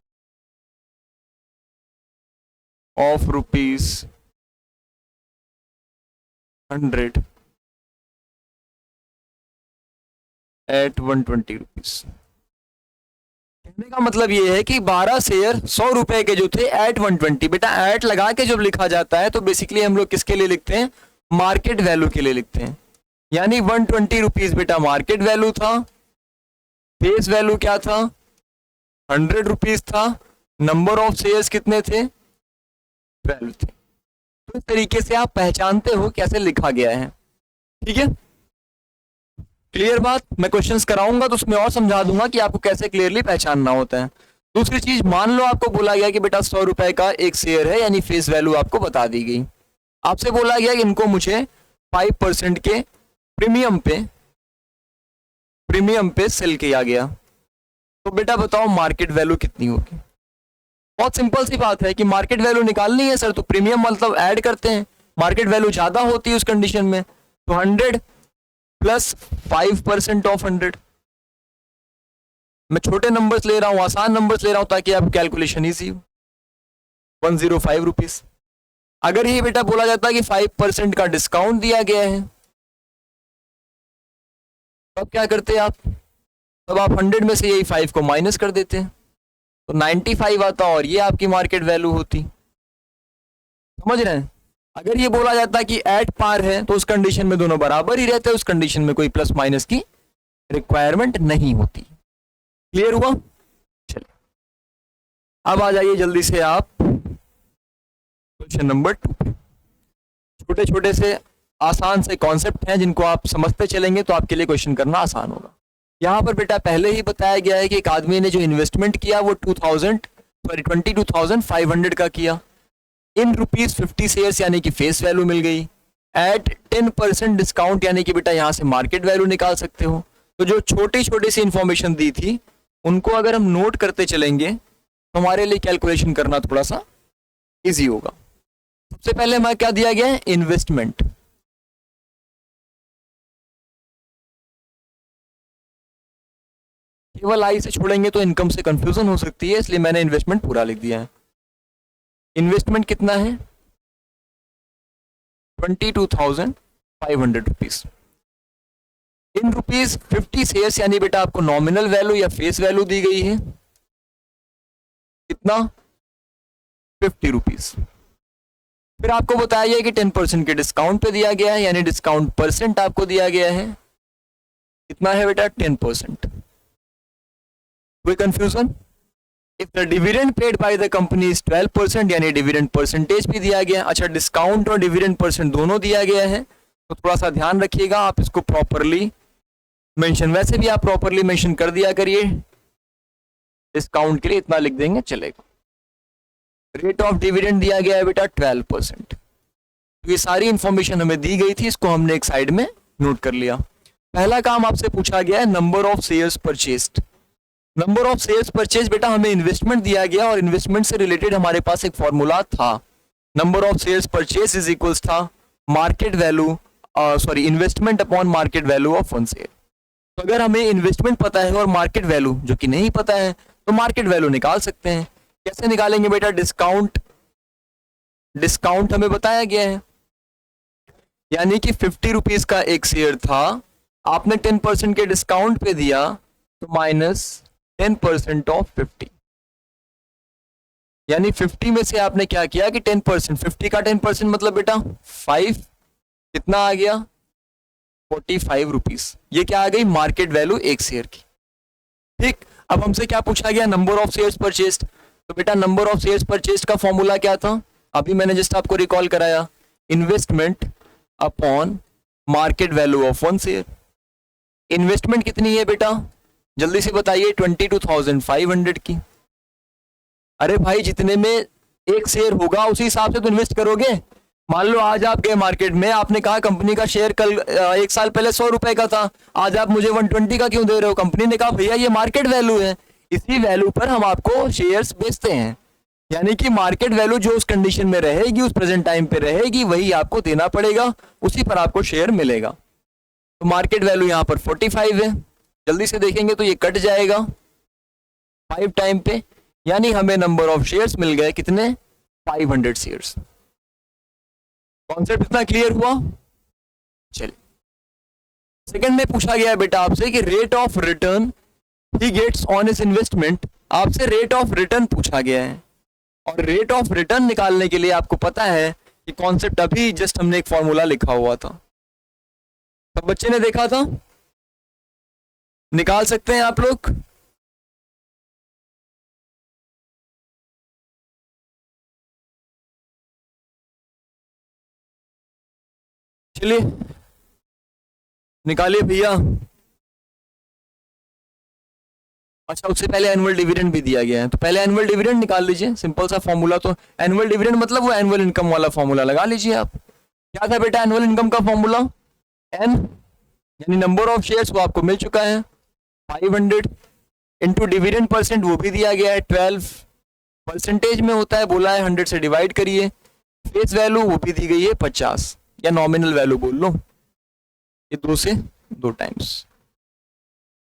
of rupees 100 at 120 rupees. कहने का मतलब ये है कि 12 शेयर 100 रुपए के जो थे एट 120। बेटा एट लगा के जब लिखा जाता है तो बेसिकली हम लोग किसके लिए लिखते हैं, मार्केट वैल्यू के लिए लिखते हैं। यानी 120 रुपीज बेटा मार्केट वैल्यू था, फेस वैल्यू क्या था, 100 रुपीज था, नंबर ऑफ शेयर्स कितने थे, 12 थे। तो इस तरीके से आप पहचानते हो कैसे लिखा गया है। ठीक है, क्लियर बात? मैं क्वेश्चंस कराऊंगा तो उसमें और समझा दूंगा कि आपको कैसे क्लियरली पहचानना होता है। दूसरी चीज, मान लो आपको बोला गया कि बेटा 100 रुपए का एक शेयर है, यानी फेस वैल्यू आपको बता दी गई। आपसे बोला गया कि इनको मुझे 5% के प्रीमियम पे सेल किया गया, तो बेटा बताओ मार्केट वैल्यू कितनी होगी। बहुत सिंपल सी बात है कि मार्केट वैल्यू निकालनी है सर, तो प्रीमियम मतलब ऐड करते हैं, मार्केट वैल्यू ज्यादा होती है उस कंडीशन में, तो 100 प्लस 5% ऑफ 100। मैं छोटे नंबर्स ले रहा हूं, आसान नंबर्स ले रहा हूं ताकि आप कैलकुलेशन ईजी हो। 105 रुपीज। अगर ये बेटा बोला जाता है कि 5% का डिस्काउंट दिया गया है, तब क्या करते आप, तब आप 100 में से यही 5 को माइनस कर देते हैं तो 95 आता और ये आपकी मार्केट वैल्यू होती। समझ रहे हैं? अगर ये बोला जाता कि एट पार है तो उस कंडीशन में दोनों बराबर ही रहते हैं, उस कंडीशन में कोई प्लस माइनस की रिक्वायरमेंट नहीं होती। क्लियर हुआ? चलिए अब आ जाइए जल्दी से आप क्वेश्चन नंबर 2 पे। छोटे छोटे से आसान से कॉन्सेप्ट हैं जिनको आप समझते चलेंगे तो आपके लिए क्वेश्चन करना आसान होगा। यहाँ पर बेटा पहले ही बताया गया है कि एक आदमी ने जो इन्वेस्टमेंट किया वो 22,500 का किया, इन ₹50 शेयर्स यानी कि फेस वैल्यू मिल गई, एट 10% डिस्काउंट यानी कि बेटा यहाँ से मार्केट वैल्यू निकाल सकते हो। तो जो छोटी छोटी सी इंफॉर्मेशन दी थी उनको अगर हम नोट करते चलेंगे तो हमारे लिए कैलकुलेशन करना थोड़ा सा इजी होगा। सबसे पहले हमारा क्या दिया गया है, इन्वेस्टमेंट। केवल आई से छोड़ेंगे तो इनकम से कंफ्यूजन हो सकती है, इसलिए मैंने इन्वेस्टमेंट पूरा लिख दिया है। इन्वेस्टमेंट कितना है, 22,500 रुपीज। इन ₹50 शेयर्स यानी बेटा आपको नॉमिनल वैल्यू या फेस वैल्यू दी गई है कितना, 50 रुपीज। फिर आपको बताया गया कि 10% के डिस्काउंट पे दिया गया है, यानी डिस्काउंट परसेंट आपको दिया गया है कितना है बेटा, 10%। कोई confusion? If the dividend paid by the company is 12%, यानी डिविडेंड परसेंटेज भी दिया गया। अच्छा, डिस्काउंट और डिविडेंड परसेंट दोनों दिया गया है, तो थोड़ा सा ध्यान रखिएगा, आप इसको प्रॉपरली मेंशन, वैसे भी आप प्रॉपरली मेंशन कर दिया करिए, डिस्काउंट के लिए इतना लिख देंगे चलेगा। रेट ऑफ डिविडेंड दिया गया है बेटा 12%। तो ये सारी इंफॉर्मेशन हमें दी गई थी, इसको हमने एक साइड में नोट कर लिया। पहला काम आपसे पूछा गया है number of shares purchased. Number of shares purchase बेटा हमें इन्वेस्टमेंट दिया गया और इन्वेस्टमेंट से रिलेटेड हमारे पास एक फॉर्मूला था, number of shares purchase is equals था market value, sorry investment upon market value of one share. तो अगर हमें इन्वेस्टमेंट पता है और मार्केट वैल्यू जो कि नहीं पता है, तो मार्केट वैल्यू निकाल सकते हैं। कैसे निकालेंगे बेटा? डिस्काउंट हमें बताया गया है, यानी कि 50 रुपीज का एक शेयर था, आपने 10% के डिस्काउंट पे दिया, तो माइनस 10% ऑफ 50, यानी 50 में से आपने क्या किया कि 10%, 50 का 10% मतलब बेटा 5, कितना आ गया? 45 रुपीज। ये क्या आ गई? मार्केट वैल्यू एक शेयर की। ठीक, अब हमसे क्या पूछा गया? Number of shares purchased. तो बेटा नंबर ऑफ शेयर्स परचेज्ड का फॉर्मूला क्या था? अभी मैंने जस्ट आपको रिकॉल कराया, investment upon market value of one share. Investment कितनी है बेटा? जल्दी से बताइए, 22,500 की। अरे भाई, जितने में एक शेयर होगा उसी हिसाब से तो इन्वेस्ट करोगे। मान लो आज आप गए मार्केट में, आपने कहा कंपनी का शेयर कल एक साल पहले 100 रुपए का था, आज आप मुझे 120 का क्यों दे रहे हो? कंपनी ने कहा भैया ये मार्केट वैल्यू है, इसी वैल्यू पर हम आपको शेयर्स बेचते हैं, यानी कि मार्केट वैल्यू जो उस कंडीशन में रहेगी, उस प्रेजेंट टाइम पे रहेगी, वही आपको देना पड़ेगा, उसी पर आपको शेयर मिलेगा। तो मार्केट वैल्यू यहाँ पर 45 है, जल्दी से देखेंगे तो ये कट जाएगा 5 टाइम पे, यानी हमें नंबर ऑफ शेयर्स मिल गए कितने? 500 शेयर्स। कॉन्सेप्ट इतना क्लियर हुआ? चलिए, सेकंड में पूछा गया है बेटा आपसे कि रेट ऑफ रिटर्न ही गेट्स ऑन हिज इन्वेस्टमेंट। आपसे रेट ऑफ रिटर्न पूछा गया है, और रेट ऑफ रिटर्न निकालने के लिए आपको पता है कि कॉन्सेप्ट अभी जस्ट हमने एक फॉर्मूला लिखा हुआ था, सब बच्चे ने देखा था, निकाल सकते हैं आप लोग। चलिए निकालिए भैया। अच्छा, उससे पहले एनुअल डिविडेंड भी दिया गया है, तो पहले एनुअल डिविडेंड निकाल लीजिए, सिंपल सा फॉर्मूला। तो एनुअल डिविडेंड मतलब वो एनुअल इनकम वाला फॉर्मूला लगा लीजिए आप। क्या था बेटा एनुअल इनकम का फॉर्मूला? एन, यानी नंबर ऑफ शेयर्स, वो आपको मिल चुका है 500, इंटू डिविडेंड परसेंट वो भी दिया गया है 12, परसेंटेज में होता है, बोला है 100 से डिवाइड करिए, फेस वैल्यू वो भी दी गई है 50, या नॉमिनल वैल्यू बोल लो, ये 2 से 2 टाइम्स,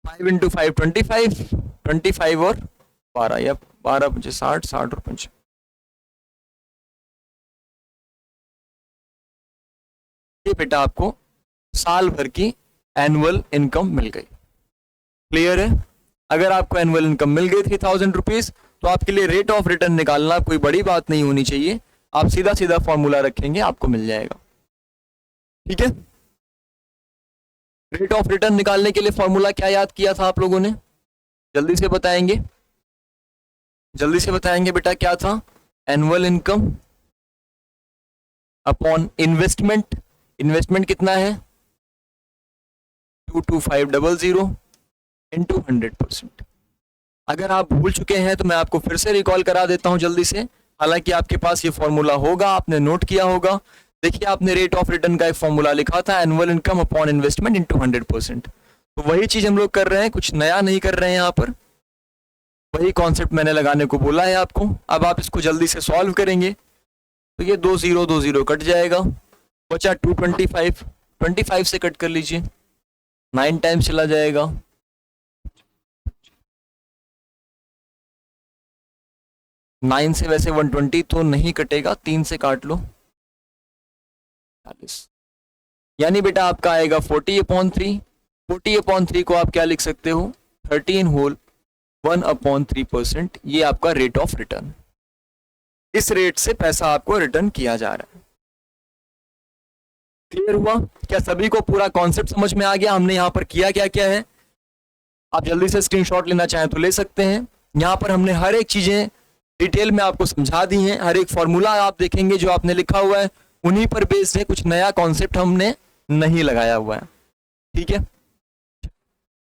5 इंटू 5 25, 25 और 12, या 12 5 60, 60 और 5, ये बेटा आपको साल भर की एनुअल इनकम मिल गई। क्लियर है? अगर आपको एनुअल इनकम मिल गई 3000 रुपीज, तो आपके लिए रेट ऑफ रिटर्न निकालना कोई बड़ी बात नहीं होनी चाहिए, आप सीधा सीधा फॉर्मूला रखेंगे, आपको मिल जाएगा। ठीक है, रेट ऑफ रिटर्न निकालने के लिए फॉर्मूला क्या याद किया था आप लोगों ने? जल्दी से बताएंगे, जल्दी से बताएंगे बेटा, क्या था? Annual income upon investment. Investment कितना है? 22500 इंटू 100%। अगर आप भूल चुके हैं तो मैं आपको फिर से रिकॉल करा देता हूं जल्दी से, हालांकि आपके पास ये फॉर्मूला होगा, आपने नोट किया होगा। देखिए, आपने रेट ऑफ रिटर्न का एक फॉर्मूला लिखा था, annual income upon investment into 100%। तो वही चीज हम लोग कर रहे हैं, कुछ नया नहीं कर रहे हैं यहाँ पर, वही कॉन्सेप्ट मैंने लगाने को बोला है आपको। अब आप इसको जल्दी से सॉल्व करेंगे तो ये 2 0 कट जाएगा, बचा 225, 25 से कट कर लीजिए, 9 टाइम्स चला जाएगा, 9 से वैसे 120 तो नहीं कटेगा, 3 से काट लो 40, यानी बेटा आपका आएगा 40/3। 40/3 को आप क्या लिख सकते हो? 13 होल 1/3%। ये आपका रेट ऑफ रिटर्न, इस रेट से पैसा आपको रिटर्न किया जा रहा है। क्लियर हुआ? क्या सभी को पूरा कॉन्सेप्ट समझ में आ गया? हमने यहां पर किया क्या क्या है? आप जल्दी से स्क्रीनशॉट लेना चाहें तो ले सकते हैं, यहाँ पर हमने हर एक चीजें डिटेल में आपको समझा दी हैं, हर एक फॉर्मूला आप देखेंगे जो आपने लिखा हुआ है उन्हीं पर बेस्ड है, कुछ नया कॉन्सेप्ट हमने नहीं लगाया हुआ है। ठीक है,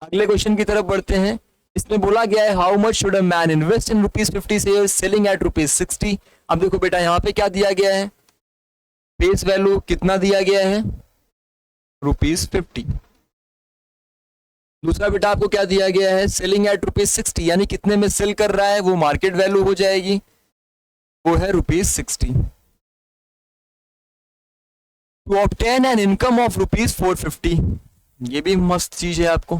अगले क्वेश्चन की तरफ बढ़ते हैं। इसमें बोला गया है how much should a man invest in ₹50 shares selling at ₹60। अब देखो बेटा यहाँ पे क्या दिया गया है, फेस वैल्यू कितना दिया गया है ₹50। दूसरा बेटा आपको क्या दिया गया है, सेलिंग एट ₹60, यानी कितने में सेल कर रहा है वो मार्केट वैल्यू हो जाएगी, वो है ₹60। To obtain an income of ₹450, ये भी मस्त चीज है, आपको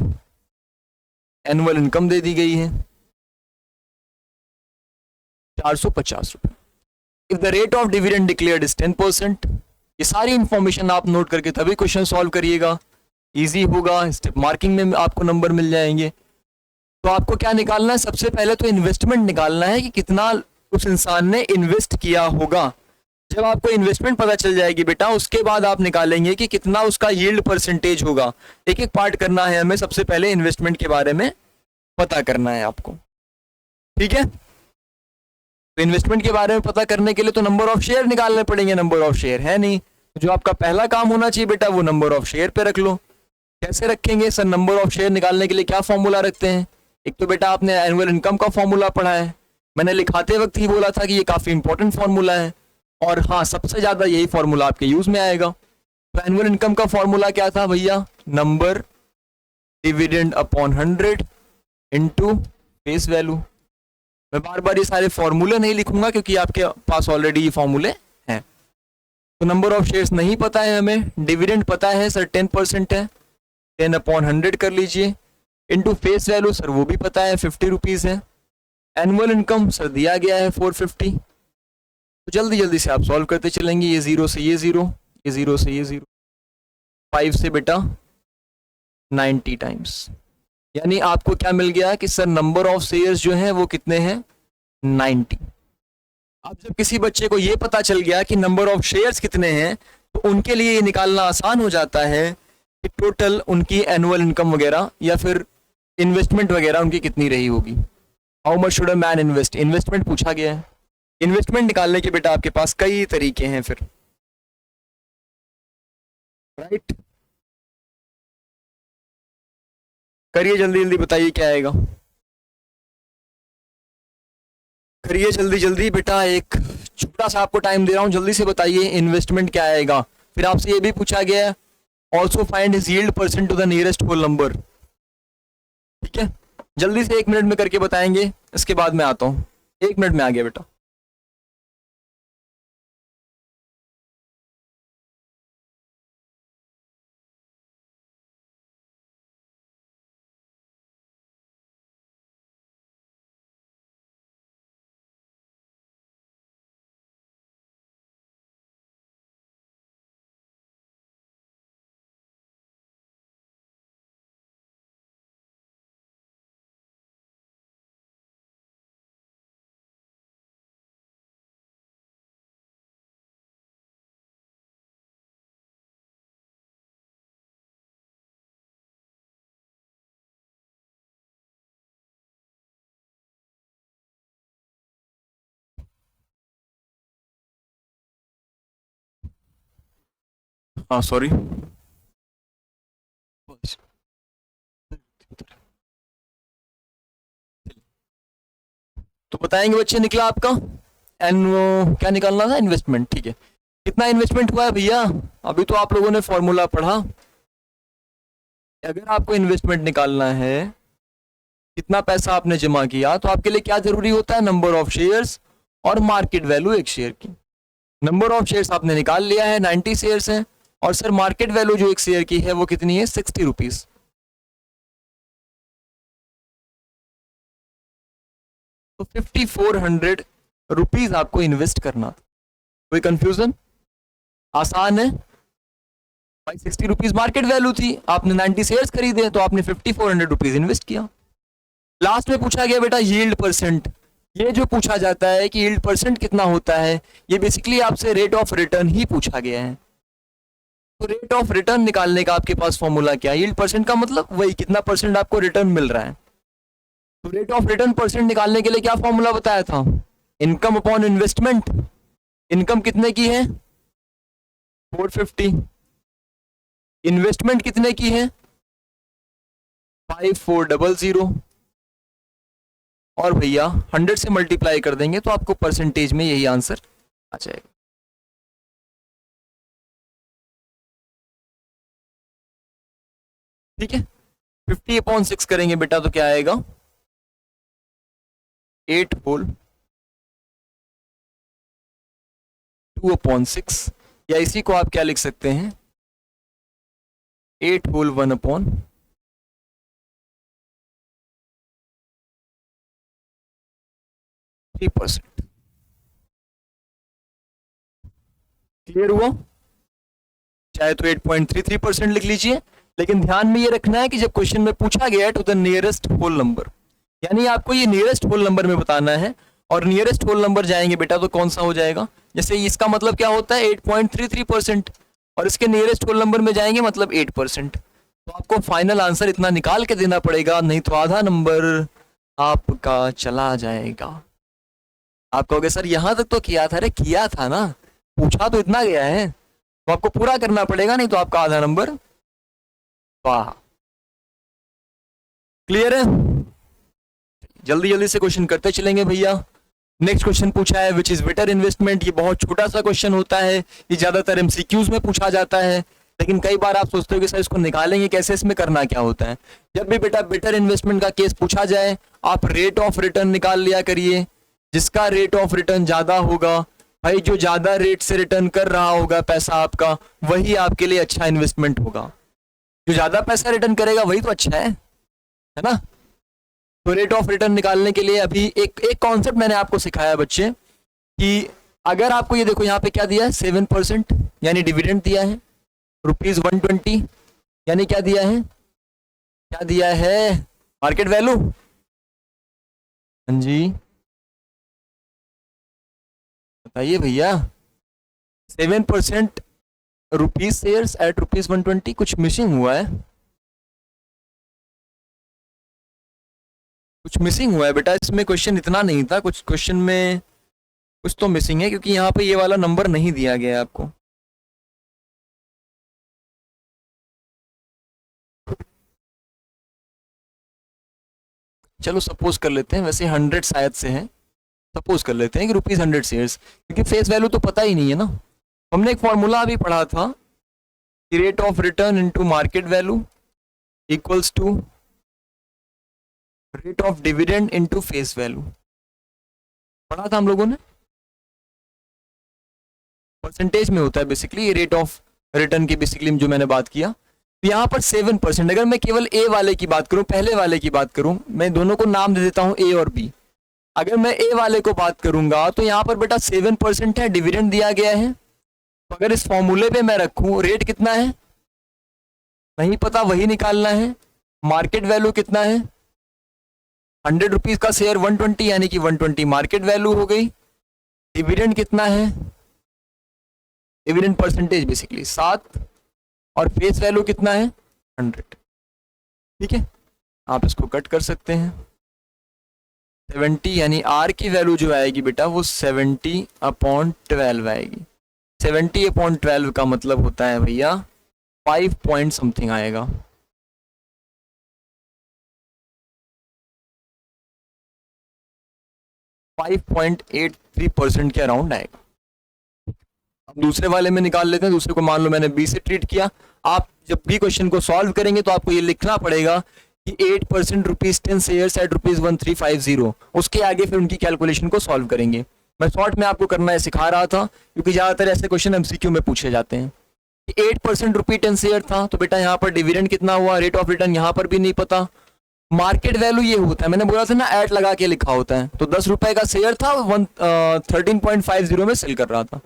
एनुअल इनकम दे दी गई है 450 रुपए। If the rate of dividend declared is 10%, ये सारी इंफॉर्मेशन आप नोट करके तभी क्वेश्चन सॉल्व करिएगा, इजी होगा, स्टेप मार्किंग में आपको नंबर मिल जाएंगे। तो आपको क्या निकालना है, सबसे पहले तो इन्वेस्टमेंट निकालना है कि कितना उस इंसान ने इन्वेस्ट किया होगा। जब आपको इन्वेस्टमेंट पता चल जाएगी बेटा, उसके बाद आप निकालेंगे कि कितना उसका यील्ड परसेंटेज होगा। एक एक पार्ट करना है हमें, सबसे पहले इन्वेस्टमेंट के बारे में पता करना है आपको। ठीक है, तो इन्वेस्टमेंट के बारे में पता करने के लिए तो नंबर ऑफ शेयर निकालने पड़ेंगे, नंबर ऑफ शेयर है नहीं, जो आपका पहला काम होना चाहिए बेटा वो नंबर ऑफ शेयर पे रख लो। कैसे रखेंगे सर, नंबर ऑफ शेयर निकालने के लिए क्या फॉर्मूला रखते हैं। एक तो बेटा आपने एनुअल इनकम का फॉर्मूला पढ़ा है, मैंने लिखाते वक्त ही बोला था कि ये काफी इंपॉर्टेंट फॉर्मूला है, और हाँ सबसे ज्यादा यही फॉर्मूला आपके यूज में आएगा। तो एनुअल इनकम का फॉर्मूला क्या था भैया, number dividend upon 100 into face value. मैं बार बार ये सारे फॉर्मूले नहीं लिखूंगा क्योंकि आपके पास ऑलरेडी ये फॉर्मूले हैं। तो नंबर ऑफ शेयर्स नहीं पता है हमें, डिविडेंड पता है सर 10% है, 10/100 कर लीजिए, इनटू फेस वैल्यू सर वो भी पता है 50 रुपीज है, एनुअल इनकम सर दिया गया है 450। तो जल्दी जल्दी से आप सॉल्व करते चलेंगे, ये 0 से ये 0, ये 0 से ये 0, 5 से बेटा 90 टाइम्स, यानी आपको क्या मिल गया कि सर नंबर ऑफ शेयर्स जो हैं वो कितने हैं 90। अब जब किसी बच्चे को ये पता चल गया कि नंबर ऑफ शेयर्स कितने हैं, तो उनके लिए ये निकालना आसान हो जाता है कि टोटल उनकी एनुअल इनकम वगैरह या फिर इन्वेस्टमेंट वगैरह उनकी कितनी रही होगी। How much should a man invest, investment पूछा गया है। इन्वेस्टमेंट निकालने के बेटा आपके पास कई तरीके हैं फिर, राइट। करिए जल्दी जल्दी, बताइए क्या आएगा, करिए जल्दी जल्दी बेटा, एक छोटा सा आपको टाइम दे रहा हूं, जल्दी से बताइए इन्वेस्टमेंट क्या आएगा। फिर आपसे ये भी पूछा गया है also find his yield percent to the nearest whole number. ठीक है, जल्दी से 1 मिनट में करके बताएंगे, इसके बाद मैं आता हूं। 1 मिनट में आ गया बेटा। हाँ सॉरी, तो बताएंगे बच्चे, निकला आपका क्या निकालना था, इन्वेस्टमेंट। ठीक है, कितना इन्वेस्टमेंट हुआ है भैया, अभी तो आप लोगों ने फॉर्मूला पढ़ा। अगर आपको इन्वेस्टमेंट निकालना है, कितना पैसा आपने जमा किया, तो आपके लिए क्या जरूरी होता है, नंबर ऑफ शेयर्स और मार्केट वैल्यू एक शेयर की। नंबर ऑफ शेयर्स आपने निकाल लिया है, 90 शेयर्स हैं, और सर मार्केट वैल्यू जो एक शेयर की है वो कितनी है, 60 रुपीज। तो 5400 रुपीज आपको इन्वेस्ट करना था। कोई कंफ्यूजन, आसान है भाई, 60 रुपीज मार्केट वैल्यू थी, आपने 90 शेयर्स खरीदे तो आपने 5400 रुपीज इन्वेस्ट किया। लास्ट में पूछा गया बेटा यील्ड परसेंट, ये जो पूछा जाता है कि यील्ड परसेंट कितना होता है, ये बेसिकली आपसे रेट ऑफ रिटर्न ही पूछा गया है। तो रेट ऑफ रिटर्न निकालने का आपके पास फॉर्मूला क्या है, यील्ड परसेंट का मतलब वही कितना परसेंट आपको रिटर्न मिल रहा है। तो रेट ऑफ रिटर्न परसेंट निकालने के लिए क्या फॉर्मूला बताया था? Income upon investment. इनकम कितने की है? 450। इन्वेस्टमेंट कितने की है? 5400। और भैया 100 से मल्टीप्लाई कर देंगे तो आपको परसेंटेज में यही आंसर आ जाएगा। ठीक है, 50/6 करेंगे बेटा तो क्या आएगा? 8 होल 2/6, या इसी को आप क्या लिख सकते हैं? 8 होल 1/3%। क्लियर हुआ? चाहे तो 8.33% लिख लीजिए, लेकिन ध्यान में ये रखना है कि जब क्वेश्चन में पूछा गया है to the nearest whole number, यानी आपको ये नियरेस्ट होल नंबर में बताना है, और नियरेस्ट होल नंबर जाएंगे बेटा तो कौन सा हो जाएगा? जैसे इसका मतलब क्या होता है? 8.33%, और इसके नियरेस्ट होल नंबर में जाएंगे मतलब 8%। तो आपको फाइनल आंसर इतना निकाल के देना पड़ेगा, नहीं तो आधा नंबर आपका चला जाएगा। आप कहोगे सर यहां तक तो किया था। अरे किया था ना, पूछा तो इतना गया है, तो आपको पूरा करना पड़ेगा, नहीं तो आपका आधा नंबर। वाह, क्लियर है? जल्दी जल्दी से क्वेश्चन करते चलेंगे भैया। नेक्स्ट क्वेश्चन पूछा है विच इज बेटर इन्वेस्टमेंट। ये बहुत छोटा सा क्वेश्चन होता है, ये ज्यादातर एमसीक्यूज में पूछा जाता है, लेकिन कई बार आप सोचते हो कि सर इसको निकालेंगे कैसे, इसमें करना क्या होता है। जब भी बेटा बेटर इन्वेस्टमेंट का केस पूछा जाए, आप रेट ऑफ रिटर्न निकाल लिया करिए। जिसका रेट ऑफ रिटर्न ज्यादा होगा, भाई जो ज्यादा रेट से रिटर्न कर रहा होगा पैसा आपका, वही आपके लिए अच्छा इन्वेस्टमेंट होगा। जो ज्यादा पैसा रिटर्न करेगा वही तो अच्छा है ना? तो रेट ऑफ रिटर्न निकालने के लिए अभी एक कॉन्सेप्ट मैंने आपको सिखाया बच्चे, कि अगर आपको ये देखो यहाँ पे क्या दिया है? 7% यानी डिविडेंड दिया है, ₹120 यानी क्या दिया है? क्या दिया है? Market value. हाँ जी बताइए भैया। 7% रुपीज शेयर्स एट ₹120, कुछ मिसिंग हुआ है, कुछ मिसिंग हुआ है बेटा इसमें। क्वेश्चन इतना नहीं था, कुछ क्वेश्चन में कुछ तो मिसिंग है, क्योंकि यहाँ पे ये वाला नंबर नहीं दिया गया है आपको। चलो सपोज कर लेते हैं, वैसे 100 शायद से है, सपोज कर लेते हैं कि ₹100 शेयर्स, क्योंकि फेस वैल्यू तो पता ही नहीं है ना। हमने एक फॉर्मूला अभी पढ़ा था कि rate of return into market value equals to rate of dividend into face value, पढ़ा था हम लोगों ने। परसेंटेज में होता है बेसिकली ये रेट ऑफ रिटर्न की, बेसिकली जो मैंने बात किया। तो यहाँ पर 7%, अगर मैं केवल ए वाले की बात करूं, पहले वाले की बात करूं, मैं दोनों को नाम दे देता हूं ए और बी। अगर मैं ए वाले को बात करूंगा तो यहाँ पर बेटा 7% है, डिविडेंड दिया गया है। तो अगर इस फॉर्मूले पे मैं रखूं, रेट कितना है नहीं पता, वही निकालना है। मार्केट वैल्यू कितना है? 100 रुपीज का शेयर 120, यानी कि 120 मार्केट वैल्यू हो गई। डिविडेंड कितना है? डिविडेंड परसेंटेज बेसिकली 7, और फेस वैल्यू कितना है? 100। ठीक है, आप इसको कट कर सकते हैं। 70 यानी आर की वैल्यू जो आएगी बेटा वो 70/12 आएगी। 70/12 का मतलब होता है भैया 5 पॉइंट समथिंग आएगा। %5.83 के अराउंड आएगा। अब दूसरे वाले में निकाल लेते हैं। दूसरे को मान लो मैंने बी से ट्रीट किया। आप जब भी क्वेश्चन को सॉल्व करेंगे तो आपको ये लिखना पड़ेगा कि 8% ₹10 शेयर्स एट ₹1350, उसके आगे फिर उनकी कैलकुलेशन को सॉल्व करेंगे। मैं शॉर्ट में आपको करना है सिखा रहा था, क्योंकि ज्यादातर ऐसे क्वेश्चन एमसीक्यू में पूछे जाते हैं। 8% ₹10 शेयर था, तो बेटा यहाँ पर डिविडेंड कितना हुआ, रेट ऑफ रिटर्न यहाँ पर भी नहीं पता। मार्केट वैल्यू ये होता है, मैंने बोला था ना एट लगा के लिखा होता है। तो ₹10 का शेयर था, 13.50 में सेल कर रहा था,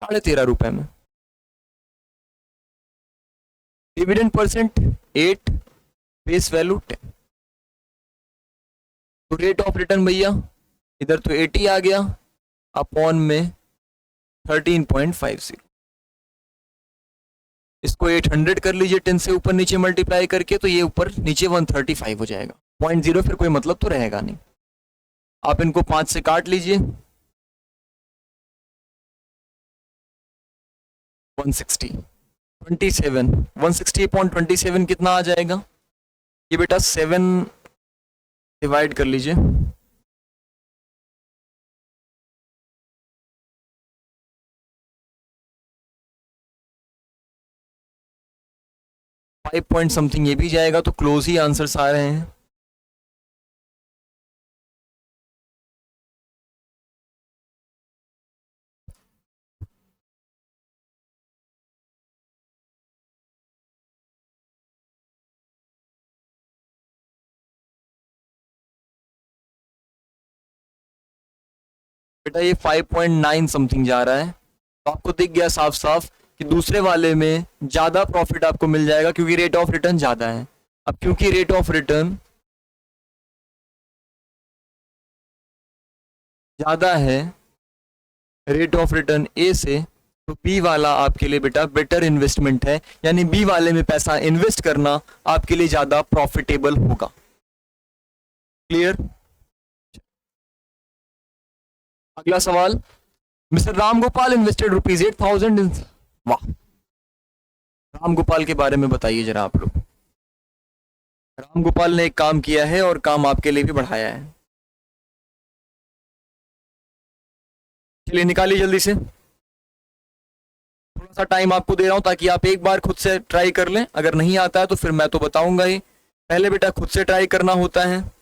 ₹13.5 में। Dividend percent 8, face value 10। तो रेट ऑफ रिटर्न भैया इधर तो 80 आ गया, अपॉन में 13.50। इसको 800 कर लीजिए 10 से ऊपर नीचे मल्टीप्लाई करके, तो ये ऊपर नीचे 135 हो जाएगा। 0.0 फिर कोई मतलब तो रहेगा नहीं। आप इनको 5 से काट लीजिए, 160 27 160.27 कितना आ जाएगा? ये बेटा 7 डिवाइड कर लीजिए, 5 पॉइंट समथिंग ये भी जाएगा, तो क्लोज ही आंसर्स आ रहे हैं। बेटा ये 5.9 समथिंग जा रहा है, तो आपको दिख गया साफ साफ कि दूसरे वाले में ज्यादा प्रॉफिट आपको मिल जाएगा क्योंकि रेट ऑफ रिटर्न ज्यादा है। अब क्योंकि रेट ऑफ रिटर्न ज्यादा है, रेट ऑफ रिटर्न ए से, तो बी वाला आपके लिए बेटा बेटर इन्वेस्टमेंट है, यानी बी वाले में पैसा इन्वेस्ट करना आपके लिए ज्यादा प्रॉफिटेबल होगा। क्लियर? अगला सवाल, मिस्टर रामगोपाल इन्वेस्टेड ₹8,000 इन, वाह, रामगोपाल के बारे में बताइए जरा आप लोग। रामगोपाल ने एक काम किया है और काम आपके लिए भी बढ़ाया है। चलिए निकालिए जल्दी से, थोड़ा सा टाइम आपको दे रहा हूं ताकि आप एक बार खुद से ट्राई कर लें। अगर नहीं आता है तो फिर मैं तो बताऊंगा ही, पहले बेटा खुद से ट्राई करना होता है।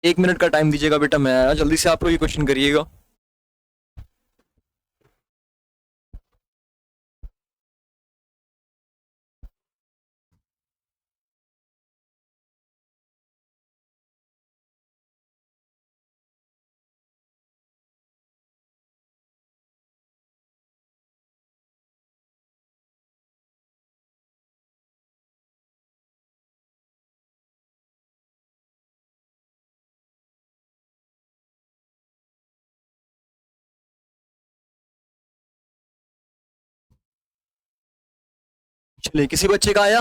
एक मिनट का टाइम दीजिएगा बेटा, मैं आया, जल्दी से आप लोग ये क्वेश्चन करिएगा। चलिए, किसी बच्चे का आया?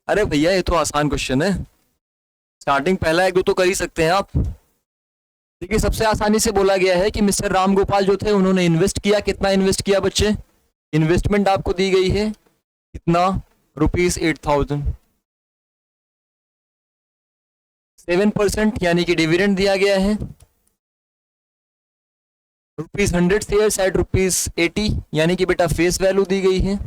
अरे भैया ये तो आसान क्वेश्चन है, स्टार्टिंग पहला एक दो तो कर ही सकते हैं आप। देखिए सबसे आसानी से बोला गया है कि मिस्टर रामगोपाल जो थे उन्होंने इन्वेस्ट किया, कितना इन्वेस्ट किया बच्चे? इन्वेस्टमेंट आपको दी गई है कितना? ₹8,000, 7% यानी कि डिविडेंड दिया गया है, ₹100 शेयर एट ₹80 यानी कि बेटा फेस वैल्यू दी गई है।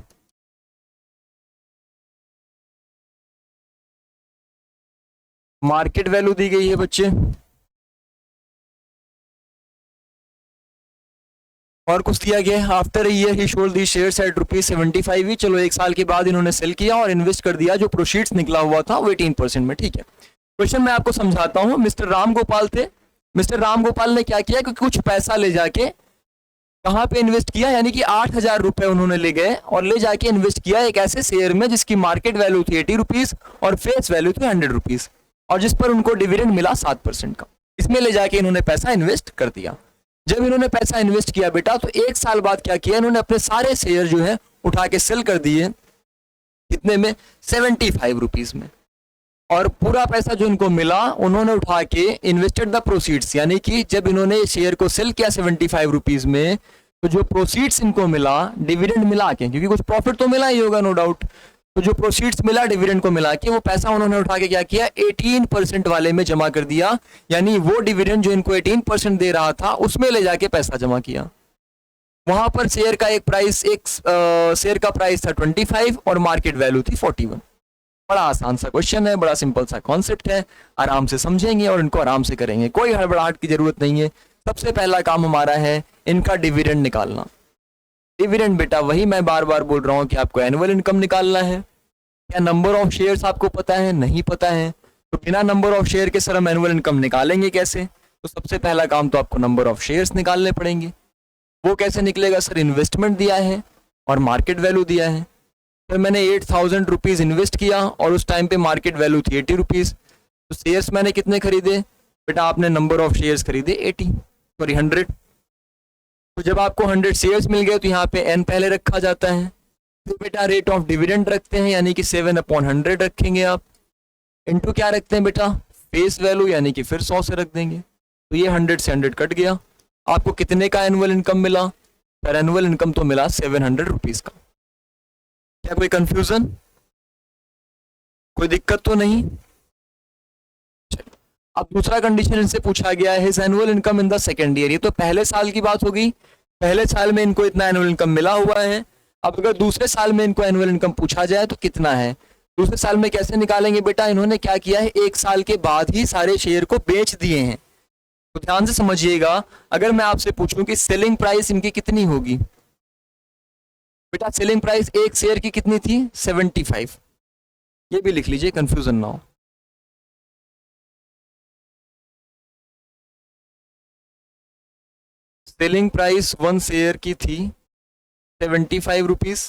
मार्केट वैल्यू दी गई है बच्चे, और कुछ दिया गया है। After year he sold the shares at ₹75 ही, चलो एक साल के बाद इन्होंने सेल किया और इन्वेस्ट कर दिया, जो प्रोसीड्स निकला हुआ था वो 18% में। ठीक है, क्वेश्चन मैं आपको समझाता हूं। मिस्टर रामगोपाल थे, मिस्टर रामगोपाल ने क्या किया कि कुछ पैसा ले जाके कहां पे इन्वेस्ट किया, यानी कि ₹8,000 उन्होंने ले गए और ले जाके इन्वेस्ट किया एक ऐसे शेयर में जिसकी मार्केट वैल्यू थी ₹80 और फेस वैल्यू थी ₹100, और जिस पर उनको डिविडेंड मिला 7% का। इसमें ले जाके इन्होंने पैसा इन्वेस्ट कर दिया। जब इन्होंने पैसा इन्वेस्ट किया बेटा तो 1 साल बाद क्या किया, इन्होंने अपने सारे शेयर जो है उठा के सेल कर दिए, कितने में, 75 रुपीज में। और पूरा पैसा जो इनको मिला उन्होंने उठा के इन्वेस्टेड द प्रोसीड्स, यानी कि जब इन्होंने शेयर को सेल किया 75 रुपीज में, तो जो प्रोसीड्स इनको मिला, डिविडेंड मिला के, क्योंकि कुछ प्रॉफिट तो मिला ही होगा नो डाउट, तो जो प्रोसीड्स मिला डिविडेंड को मिला के, वो पैसा उन्होंने उठा के क्या किया, 18% वाले में जमा कर दिया। यानी वो डिविडेंड जो इनको 18% दे रहा था उसमें ले जाके पैसा जमा किया। वहां पर शेयर का शेयर का प्राइस था 25 और मार्केट वैल्यू थी 41। बड़ा आसान सा क्वेश्चन है, बड़ा सिंपल सा कॉन्सेप्ट है, आराम से समझेंगे और इनको आराम से करेंगे, कोई हड़बड़ाहट की जरूरत नहीं है। सबसे पहला काम हमारा है इनका डिविडेंड निकालना। डिविडेंड बेटा वही मैं बार बार बोल रहा हूं कि आपको एनुअल इनकम निकालना है। क्या नंबर ऑफ शेयर्स आपको पता है? नहीं पता है, तो बिना नंबर ऑफ शेयर के सर हम एनुअल इनकम निकालेंगे कैसे? तो सबसे पहला काम तो आपको नंबर ऑफ शेयर्स निकालने पड़ेंगे। वो कैसे निकलेगा सर? इन्वेस्टमेंट दिया है और मार्केट वैल्यू दिया है। फिर मैंने 8000 रुपीज इन्वेस्ट किया और उस टाइम पे मार्केट वैल्यू थी 80 रुपीज, तो शेयर्स मैंने कितने खरीदे बेटा? आपने नंबर ऑफ शेयर्स खरीदे 100। तो जब आपको 100 शेयर्स मिल गए तो यहाँ पे n पहले रखा जाता है। फिर बेटा रेट ऑफ डिविडेंड रखते हैं, यानी कि 7/100 रखेंगे आप, इनटू क्या रखते हैं बेटा? फेस वैल्यू, यानी कि फिर 100 से रख देंगे। तो ये 100 से 100 कट गया। आपको कितने का एनुअल इनकम मिला? सर एनुअल इनकम तो मिला 700 रुपीज का। क्या कोई कंफ्यूजन, कोई दिक्कत तो नहीं? चलो, अब दूसरा कंडीशन इनसे पूछा गया है, annual income in the second year. ये तो पहले साल की बात होगी, पहले साल में इनको इतना एनुअल इनकम मिला हुआ है। अब अगर दूसरे साल में इनको एनुअल इनकम पूछा जाए तो कितना है, दूसरे साल में कैसे निकालेंगे बेटा? इन्होंने क्या किया है, 1 साल के बाद ही सारे शेयर को बेच दिए हैं। तो ध्यान से समझिएगा, अगर मैं आपसे पूछूं कि सेलिंग प्राइस इनकी कितनी होगी बेटा? सेलिंग प्राइस एक शेयर की कितनी थी? 75। ये भी लिख लीजिए, कंफ्यूजन ना हो। सेलिंग प्राइस 1 शेयर की थी 75 रुपीज।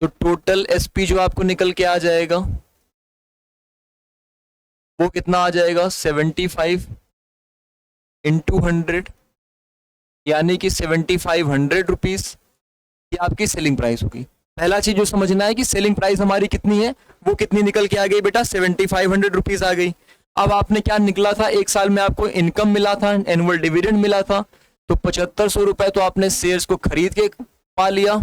तो टोटल एसपी जो आपको निकल के आ जाएगा वो कितना आ जाएगा? 75 इंटू 100, यानी कि 7500 रुपीज। ये आपकी सेलिंग प्राइस होगी। पहला चीज जो समझना है कि सेलिंग प्राइस हमारी कितनी है, वो कितनी निकल के आ गई बेटा? 7500 रुपीज आ गई। अब आपने क्या निकला था, 1 साल में आपको इनकम मिला था, एनुअल डिविडेंड मिला था, तो 7500 रुपए तो आपने शेयर्स को खरीद के पा लिया।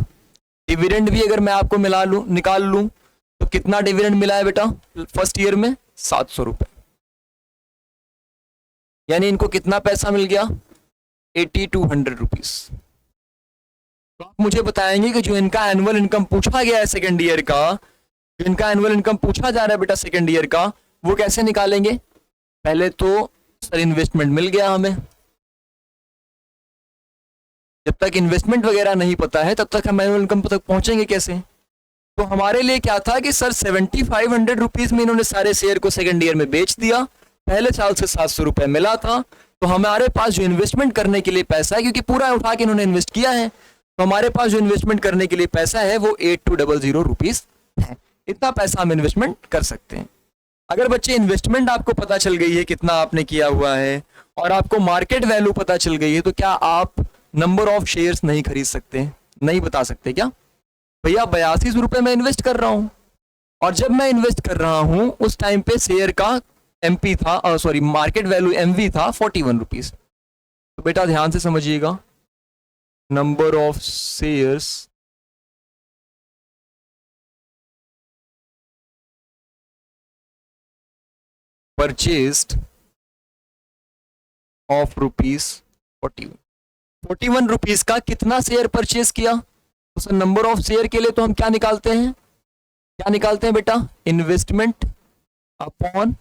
डिविडेंड भी अगर मैं आपको निकाल लूं तो कितना डिविडेंड मिला है बेटा फर्स्ट ईयर में? 700 रुपए। यानी इनको कितना पैसा मिल गया? 8200 रुपीज। तो आप मुझे बताएंगे कि जो इनका एनुअल इनकम पूछा गया है सेकेंड ईयर का, जो इनका एनुअल इनकम पूछा जा रहा है बेटा सेकेंड ईयर का, वो कैसे निकालेंगे? पहले तो सर इन्वेस्टमेंट मिल गया हमें, जब तक इन्वेस्टमेंट वगैरह नहीं पता है तब तक हम एनुअल इनकम तक पहुंचेंगे कैसे? तो हमारे लिए क्या था कि सर 7500 रुपीज में इन्होंने सारे शेयर को सेकेंड ईयर में बेच दिया, पहले साल से 700 रुपए मिला था, तो हमारे पास जो इन्वेस्टमेंट करने के लिए पैसा है, क्योंकि पूरा उठा के इन्होंने इन्वेस्ट किया है, तो हमारे पास जो इन्वेस्टमेंट करने के लिए पैसा है वो 8200 रुपीज है। इतना पैसा हम इन्वेस्टमेंट कर सकते हैं। अगर बच्चे इन्वेस्टमेंट आपको पता चल गई है कितना आपने किया हुआ है और आपको मार्केट वैल्यू पता चल गई है, तो क्या आप नंबर ऑफ शेयर्स नहीं खरीद सकते? नहीं बता सकते क्या? भैया 82 रुपए में इन्वेस्ट कर रहा हूं और जब मैं इन्वेस्ट कर रहा हूं उस टाइम पे शेयर का एमपी था, सॉरी मार्केट वैल्यू एमवी था 41 रुपीज। तो बेटा ध्यान से समझिएगा, number of shares purchased of rupees 41 rupees का कितना शेयर परचेज किया? तो सर नंबर ऑफ शेयर के लिए तो हम क्या निकालते हैं, क्या निकालते हैं बेटा? Investment upon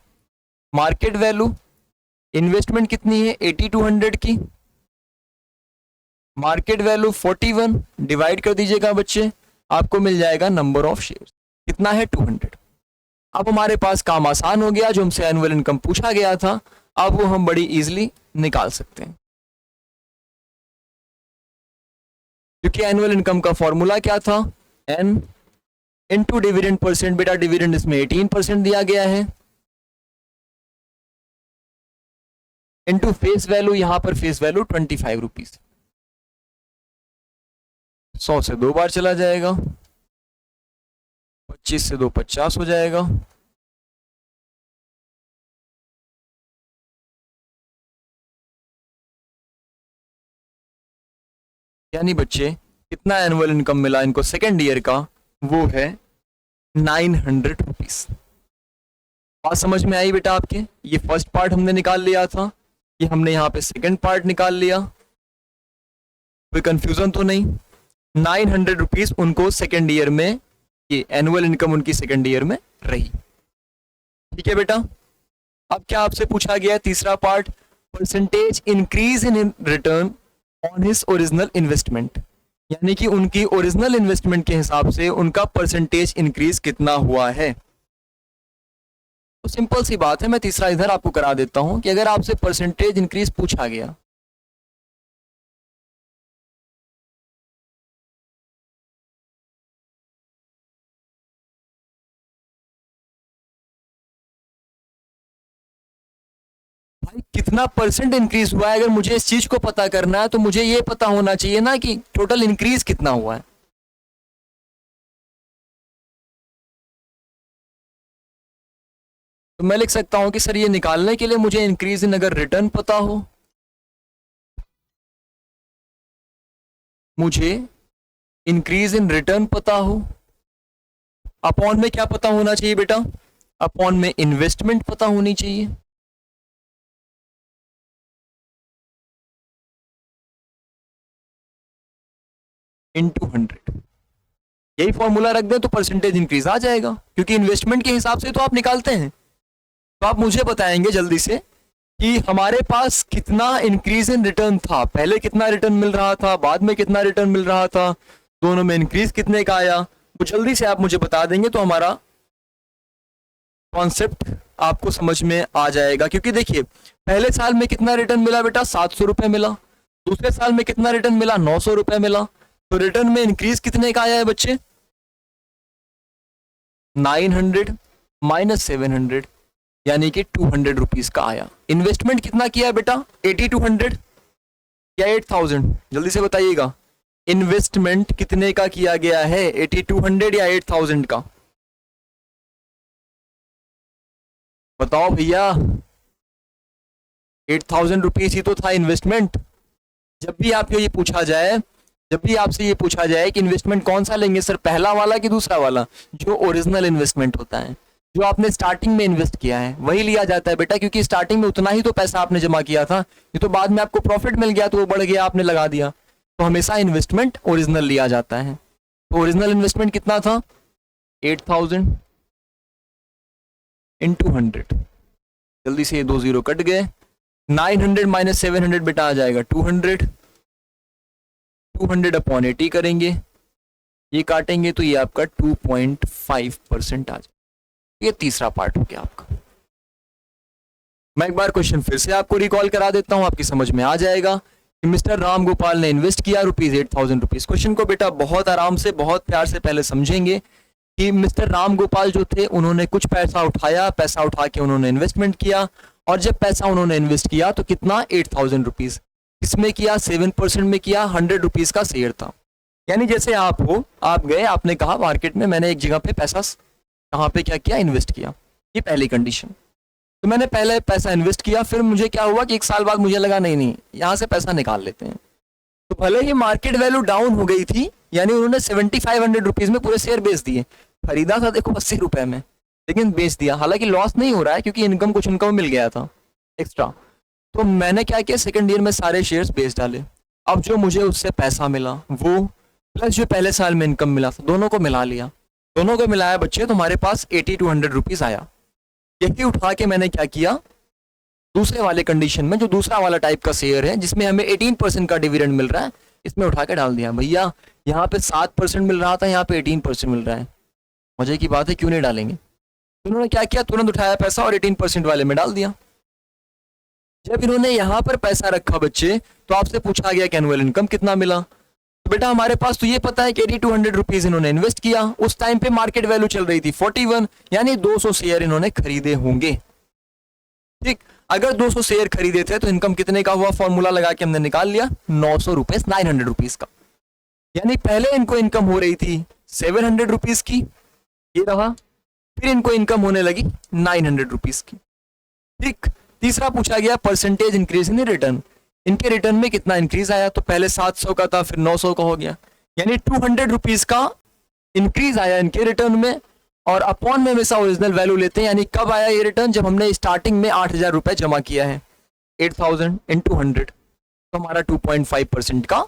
market value. Investment कितनी है? 8200 की, मार्केट वैल्यू 41, डिवाइड कर दीजिएगा बच्चे, आपको मिल जाएगा नंबर ऑफ शेयर। कितना है? 200। अब हमारे पास काम आसान हो गया, जो हमसे एनुअल इनकम पूछा गया था अब वो हम बड़ी इजीली निकाल सकते हैं। क्योंकि एनुअल इनकम का फॉर्मूला क्या था? N into dividend percent. बेटा डिविडेंड इसमें 18% दिया गया है, इनटू फेस वैल्यू, यहां पर फेस वैल्यू 25 रुपीज, 100 से 2 बार चला जाएगा, 25 से 2 50 हो जाएगा, यानी बच्चे कितना एनुअल इनकम मिला इनको सेकेंड ईयर का, वो है 900 रुपीज। बात समझ में आई बेटा आपके? ये फर्स्ट पार्ट हमने निकाल लिया था, ये हमने यहाँ पे सेकेंड पार्ट निकाल लिया, कोई कंफ्यूजन तो नहीं? 900 रुपीज उनको सेकेंड ईयर में, ये एनुअल इनकम उनकी सेकेंड ईयर में रही। ठीक है बेटा, अब क्या आपसे पूछा गया है तीसरा part, percentage increase in return on his original investment, यानी कि उनकी ओरिजिनल इन्वेस्टमेंट के हिसाब से उनका परसेंटेज इंक्रीज कितना हुआ है। तो सिंपल सी बात है, मैं तीसरा इधर आपको करा देता हूं कि अगर आपसे परसेंटेज इंक्रीज पूछा गया, भाई कितना परसेंट इंक्रीज हुआ है, अगर मुझे इस चीज को पता करना है तो मुझे ये पता होना चाहिए ना कि टोटल इंक्रीज कितना हुआ है। तो मैं लिख सकता हूं कि सर ये निकालने के लिए मुझे इंक्रीज इन अगर रिटर्न पता हो, मुझे इंक्रीज इन रिटर्न पता हो, अपॉन में क्या पता होना चाहिए बेटा? अपॉन में इन्वेस्टमेंट पता होनी चाहिए। इनटू 100, यही फॉर्मूला रख दें तो परसेंटेज इंक्रीज आ जाएगा, क्योंकि इन्वेस्टमेंट के हिसाब से तो आप निकालते हैं। तो आप मुझे बताएंगे जल्दी से कि हमारे पास कितना इंक्रीज इन रिटर्न था, पहले कितना रिटर्न मिल रहा था, बाद में कितना रिटर्न मिल रहा था, दोनों में इंक्रीज कितने का आया, तो जल्दी से आप मुझे बता देंगे तो हमारा कॉन्सेप्ट आपको समझ में आ जाएगा। क्योंकि देखिए पहले साल में कितना रिटर्न मिला बेटा? 700 रुपए मिला। दूसरे साल में कितना रिटर्न मिला? 900 रुपए मिला। तो रिटर्न में इंक्रीज कितने का आया है बच्चे? 900 माइनस 700, यानी कि 200 रुपीज का आया। इन्वेस्टमेंट कितना किया है बेटा? 8200 या 8000? जल्दी से बताइएगा, इन्वेस्टमेंट कितने का किया गया है? 8200 या 8000 का? बताओ भैया। 8000 रुपीज ही तो था इन्वेस्टमेंट। जब भी आपको ये पूछा जाए, जब भी आपसे ये पूछा जाए कि इन्वेस्टमेंट कौन सा लेंगे सर, पहला वाला कि दूसरा वाला, जो ओरिजिनल इन्वेस्टमेंट होता है, जो आपने स्टार्टिंग में इन्वेस्ट किया है वही लिया जाता है बेटा, क्योंकि स्टार्टिंग में उतना ही तो पैसा आपने जमा किया था, ये तो बाद में आपको प्रॉफिट मिल गया तो वो बढ़ गया, आपने लगा दिया। तो हमेशा इन्वेस्टमेंट ओरिजिनल लिया जाता है। तो ओरिजिनल इन्वेस्टमेंट कितना था? 8000 इंटू 100, जल्दी से ये 2 जीरो कट गए। 900 माइनस 700 बेटा आ जाएगा 200, 200 अपॉन 80 करेंगे, ये काटेंगे तो ये आपका 2.5% आ जाएगा। ये तीसरा पार्ट हो गया आपका। मैं एक बार क्वेश्चन फिर से आपको रिकॉल करा देता हूं, आपकी समझ में आ जाएगा कि मिस्टर राम गोपाल ने इन्वेस्ट किया ₹8000 रुपीज। क्वेश्चन को बेटा बहुत आराम से, बहुत प्यार से पहले समझेंगे कि मिस्टर राम गोपाल जो थे उन्होंने कुछ पैसा उठाया, पैसा उठा के उन्होंने इन्वेस्टमेंट किया, और जब पैसा उन्होंने इन्वेस्ट किया तो कितना? 8000 रुपीज। इसमें किया 7% में किया, 100 रुपीज का शेयर था। यानी जैसे आप हो, आप गए, आपने कहा मार्केट में मैंने एक जगह पे पैसा, कहाँ पे क्या किया? इन्वेस्ट किया। ये पहली कंडीशन। तो मैंने पहले पैसा इन्वेस्ट किया, फिर मुझे क्या हुआ कि 1 साल बाद मुझे लगा नहीं नहीं यहाँ से पैसा निकाल लेते हैं। तो भले ही मार्केट वैल्यू डाउन हो गई थी, यानी उन्होंने 7500 रुपीज में पूरे शेयर बेच दिए। खरीदा था देखो 80 रुपए में, लेकिन बेच दिया। हालांकि लॉस नहीं हो रहा है क्योंकि इनकम, कुछ इनकम मिल गया था एक्स्ट्रा। तो मैंने क्या किया, सेकंड ईयर में सारे शेयर्स बेच डाले। अब जो मुझे उससे पैसा मिला वो प्लस जो पहले साल में इनकम मिला था, दोनों को मिला लिया। दोनों को मिलाया बच्चे तो हमारे पास 8200 रुपीज आया। यही उठा के मैंने क्या किया, दूसरे वाले कंडीशन में, जो दूसरा वाला टाइप का शेयर है जिसमें हमें 18% का डिविडेंड मिल रहा है, इसमें उठा के डाल दिया। भैया यहाँ पे 7% मिल रहा था, यहाँ पे 18% मिल रहा है, मजे की बात है, क्यों नहीं डालेंगे। तो इन्होंने क्या किया, तुरंत उठाया पैसा और 18% वाले में डाल दिया। जब इन्होंने यहाँ पर पैसा रखा बच्चे, तो आपसे पूछा गया कि एनुअल इनकम कितना मिला। तो बेटा हमारे पास तो ये पता है कि 8200 रुपीज इन्होंने इन्वेस्ट किया। उस टाइम पे मार्केट वैल्यू चल रही थी 41, यानी 200 शेयर इन्होंने खरीदे होंगे। ठीक, अगर 200 शेयर खरीदे थे तो इनकम कितने का हुआ, फॉर्मूला लगा के हमने निकाल लिया 900 रुपीज, 900 रुपीज का। यानी पहले इनको इनकम हो रही थी 700 रुपीज की, ये रहा, फिर इनको इनकम होने लगी 900 रुपीज की। ठीक, तीसरा पूछा गया परसेंटेज इंक्रीज इन रिटर्न, इनके रिटर्न में कितना इंक्रीज आया, तो पहले 700 का था फिर 900 का हो गया, यानी 200 रुपीज का इंक्रीज आया इनके रिटर्न में। और अपॉन में हमेशा ओरिजिनल वैल्यू लेते हैं, यानी कब आया ये रिटर्न, जब हमने स्टार्टिंग में 8,000 रुपए जमा किया है, 8,000 इंटू 100, तो हमारा 2.5% का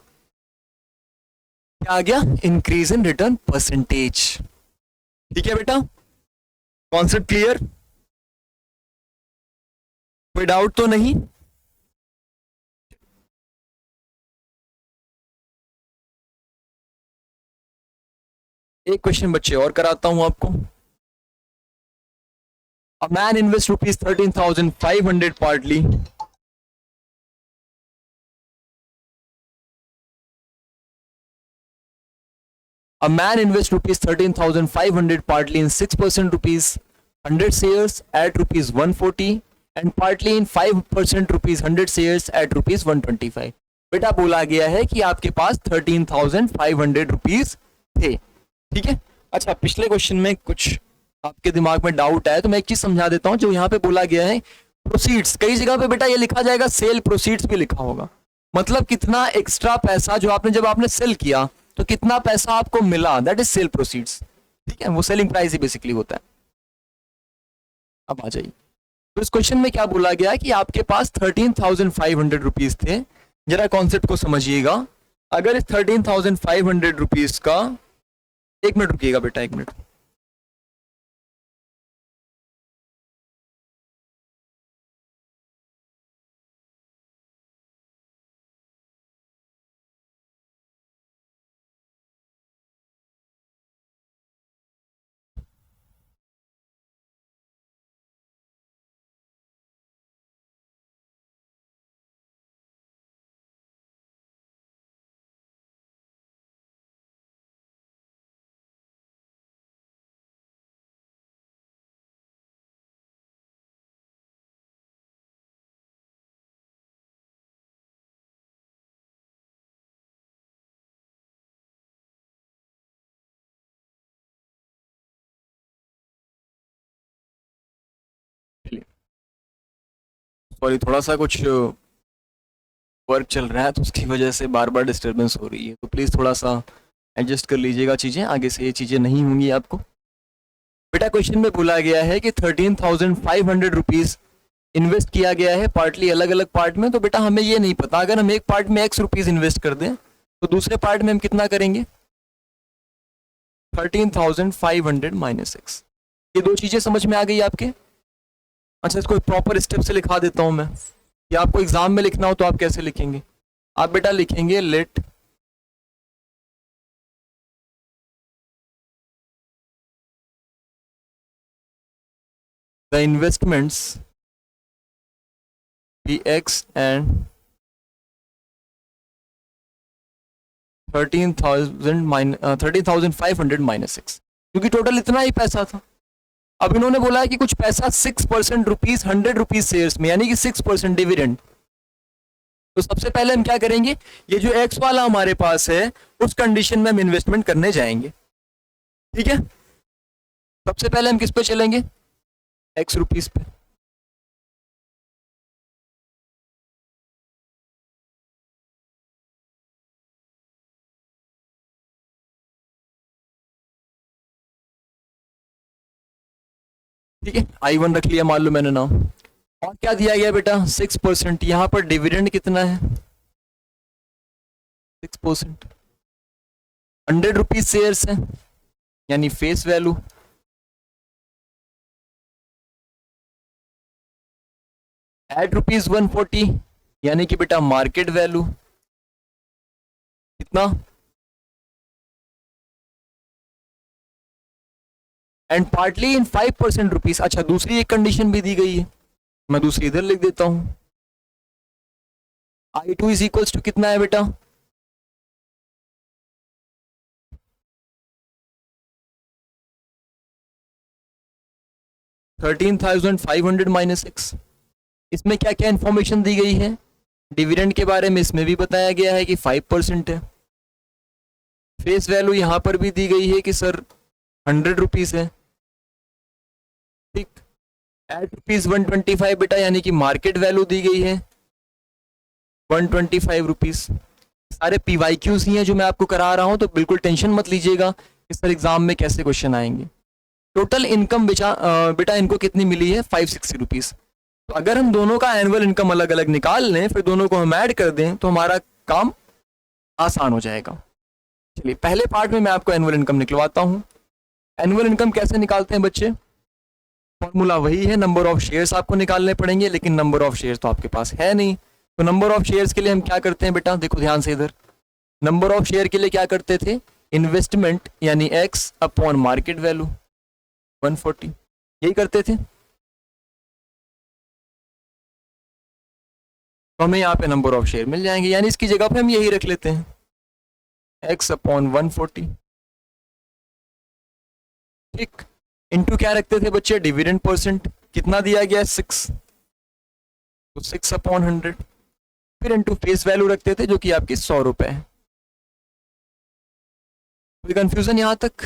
क्या आ गया, इंक्रीज इन रिटर्न परसेंटेज। ठीक है बेटा, कॉन्सेप्ट क्लियर, कोई डाउट तो नहीं। एक क्वेश्चन बच्चे और कराता हूं आपको। A man invest rupees 13,500 partly A man invests rupees 13,500 partly in 6% rupees 100 shares at rupees 140 and partly in 5% rupees 100 shares at rupees 125। बेटा बोला गया है कि आपके पास 13,500 रुपीज थे। ठीक है, अच्छा पिछले क्वेश्चन में कुछ आपके दिमाग में डाउट है तो मैं एक चीज समझा देता हूं। जो यहाँ पे बोला गया है प्रोसीड्स, कई जगह पे बेटा ये लिखा जाएगा सेल प्रोसीड्स भी लिखा होगा, मतलब कितना एक्स्ट्रा पैसा जो आपने जब आपने सेल किया तो कितना पैसा आपको मिला, दैट इज सेल प्रोसीड्स। ठीक है, वो सेलिंग प्राइस ही बेसिकली होता है। अब आ जाइए, तो इस क्वेश्चन में क्या बोला गया है कि आपके पास 13,500 रुपीज थे। जरा कॉन्सेप्ट को समझिएगा। अगर इस 13,500 रुपीज का, एक मिनट रुकिएगा बेटा, एक मिनट, सॉरी थोड़ा सा कुछ वर्क चल रहा है तो उसकी वजह से बार बार डिस्टरबेंस हो रही है, तो प्लीज़ थोड़ा सा एडजस्ट कर लीजिएगा चीज़ें, आगे से ये चीज़ें नहीं होंगी आपको। बेटा क्वेश्चन में बोला गया है कि 13,500 रुपीज़ इन्वेस्ट किया गया है पार्टली अलग अलग पार्ट में। तो बेटा हमें ये नहीं पता, अगर हम एक पार्ट में एक्स रुपीज़ इन्वेस्ट कर दें तो दूसरे पार्ट में हम कितना करेंगे, 13,500 माइनस एक्स। ये दो चीज़ें समझ में आ गई आपके। अच्छा इसको प्रॉपर स्टेप से लिखा देता हूं मैं, कि आपको एग्जाम में लिखना हो तो आप कैसे लिखेंगे। आप बेटा लिखेंगे let the investments be x and 13,500 minus x, क्योंकि टोटल इतना ही पैसा था। अब इन्होंने बोला है कि कुछ पैसा 6% रुपीज 100 रुपीज शेयर्स में, यानी कि 6% डिविडेंड। तो सबसे पहले हम क्या करेंगे, ये जो एक्स वाला हमारे पास है उस कंडीशन में हम इन्वेस्टमेंट करने जाएंगे। ठीक है, सबसे पहले हम किस पे चलेंगे, एक्स रुपीज पे। ठीक है, I1 रख लिया मान लो मैंने नाम। और क्या दिया गया बेटा 6%, यहां पर डिविडेंड कितना है 6%, 100 रुपीज शेयर्स है यानी फेस वैल्यू, एट रुपीज 140 यानी कि बेटा मार्केट वैल्यू कितना, एंड पार्टली इन 5% रुपीज। अच्छा दूसरी एक कंडीशन भी दी गई है, मैं दूसरी इधर लिख देता हूं। I2 इज इक्वल्स टू कितना है बेटा 13,500 माइनस 6। इसमें क्या क्या इन्फॉर्मेशन दी गई है? डिविडेंड के बारे में इसमें भी बताया गया है कि 5% है। फेस वैल्यू यहाँ पर भी दी गई है कि सर 100 रुपीज़ है। ठीक, एट ₹125 बेटा, यानी कि मार्केट वैल्यू दी गई है 125 रुपीज़। सारे PYQs ही हैं जो मैं आपको करा रहा हूँ, तो बिल्कुल टेंशन मत लीजिएगा कि सर एग्जाम में कैसे क्वेश्चन आएंगे। टोटल इनकम बेटा इनको कितनी मिली है? 560 रुपीज़। तो अगर हम दोनों का एनुअल इनकम अलग अलग निकाल लें, फिर दोनों को हम ऐड कर दें, तो हमारा काम आसान हो जाएगा। चलिए पहले पार्ट में मैं आपको एनुअल इनकम निकलवाता हूँ। एनुअल इनकम कैसे निकालते हैं बच्चे? फॉर्मूला वही है, नंबर ऑफ शेयर्स आपको निकालने पड़ेंगे, लेकिन नंबर ऑफ शेयर्स तो आपके पास है नहीं। तो नंबर ऑफ शेयर्स के लिए हम क्या करते हैं बेटा? देखो ध्यान से इधर, नंबर ऑफ शेयर के लिए क्या करते थे? इन्वेस्टमेंट यानी एक्स अपॉन मार्केट वैल्यू 140, यही करते थे। तो हमें यहाँ पे नंबर ऑफ शेयर मिल जाएंगे, यानी इसकी जगह पे हम यही रख लेते हैं, एक्स अपॉन 140। ठीक, इनटू क्या रखते थे बच्चे? Dividend percent. कितना दिया गया है? 6, तो 6/100। फिर इनटू फेस वैल्यू रखते थे जो कि आपकी 100 रुपए है। कोई कंफ्यूजन यहां तक?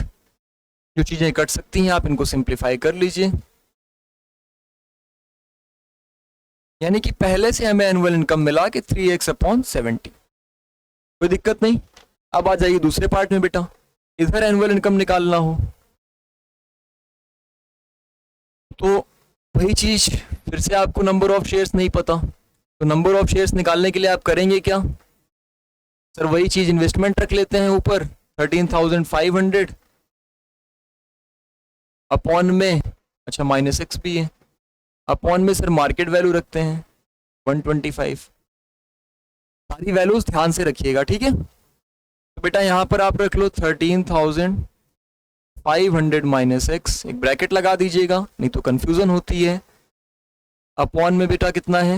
जो चीजें कट सकती हैं आप इनको सिंप्लीफाई कर लीजिए। यानी कि पहले से हमें एनुअल इनकम मिला कि 3x/70। कोई दिक्कत नहीं। अब आ जाइए दूसरे पार्ट में बेटा, इधर एनुअल इनकम निकालना हो तो वही चीज, फिर से आपको नंबर ऑफ शेयर्स नहीं पता, तो नंबर ऑफ शेयर्स निकालने के लिए आप करेंगे क्या? सर वही चीज, इन्वेस्टमेंट रख लेते हैं ऊपर 13,500 अपॉन में, अच्छा -x भी है, अपॉन में सर मार्केट वैल्यू रखते हैं 125। सारी वैल्यूज ध्यान से रखिएगा, ठीक है? तो बेटा यहाँ पर आप रख लो 13,500 -x, एक ब्रैकेट लगा दीजिएगा नहीं तो कंफ्यूजन होती है। अपॉन में बेटा कितना है?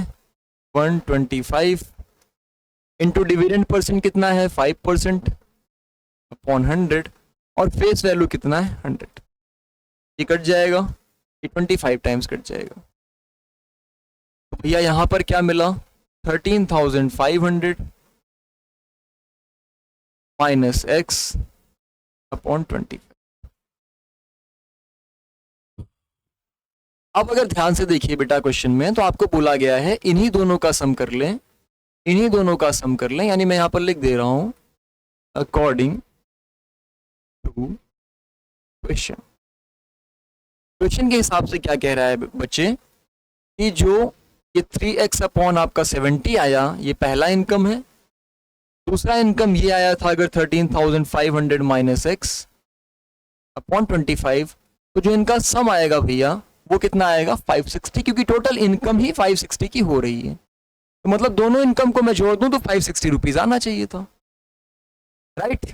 125 इंटू डिविडेंड परसेंट कितना है? 5% अपॉन 100, और फेस वैल्यू कितना है? 100। ये कट जाएगा, ये 25 टाइम्स कट जाएगा। तो भैया यहाँ पर क्या मिला? 13,500 -x अपॉन 25। अब अगर ध्यान से देखिए बेटा क्वेश्चन में, तो आपको बोला गया है इन्हीं दोनों का सम कर लें, इन्हीं दोनों का सम कर लें, यानी मैं यहाँ पर लिख दे रहा हूं अकॉर्डिंग टू क्वेश्चन। क्वेश्चन के हिसाब से क्या कह रहा है बच्चे कि जो ये 3x अपॉन आपका 70 आया, ये पहला इनकम है। दूसरा इनकम ये आया था अगर 13,500 -x अपॉन 25, तो जो इनका सम आएगा भैया वो कितना आएगा? 560, क्योंकि टोटल इनकम ही 560 की हो रही है। तो मतलब दोनों इनकम को मैं जोड़ दूं तो 560 रुपीज आना चाहिए था, राइट?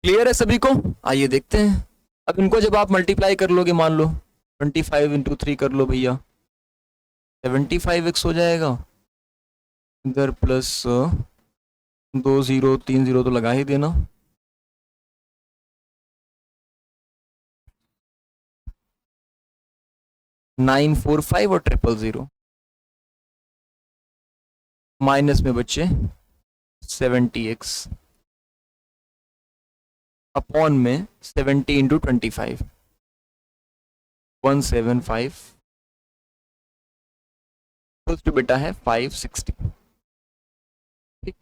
क्लियर है सभी को? आइए देखते हैं। अब इनको जब आप मल्टीप्लाई कर लोगे, मान लो 25 इंटू 3 कर लो भैया, 75x हो जाएगा। इधर प्लस 2 0 3 0 तो लगा ही देना, $945 और 000 माइनस में बच्चे 70x अपॉन में 70 इंटू 25 175 टू बेटा है 560। ठीक,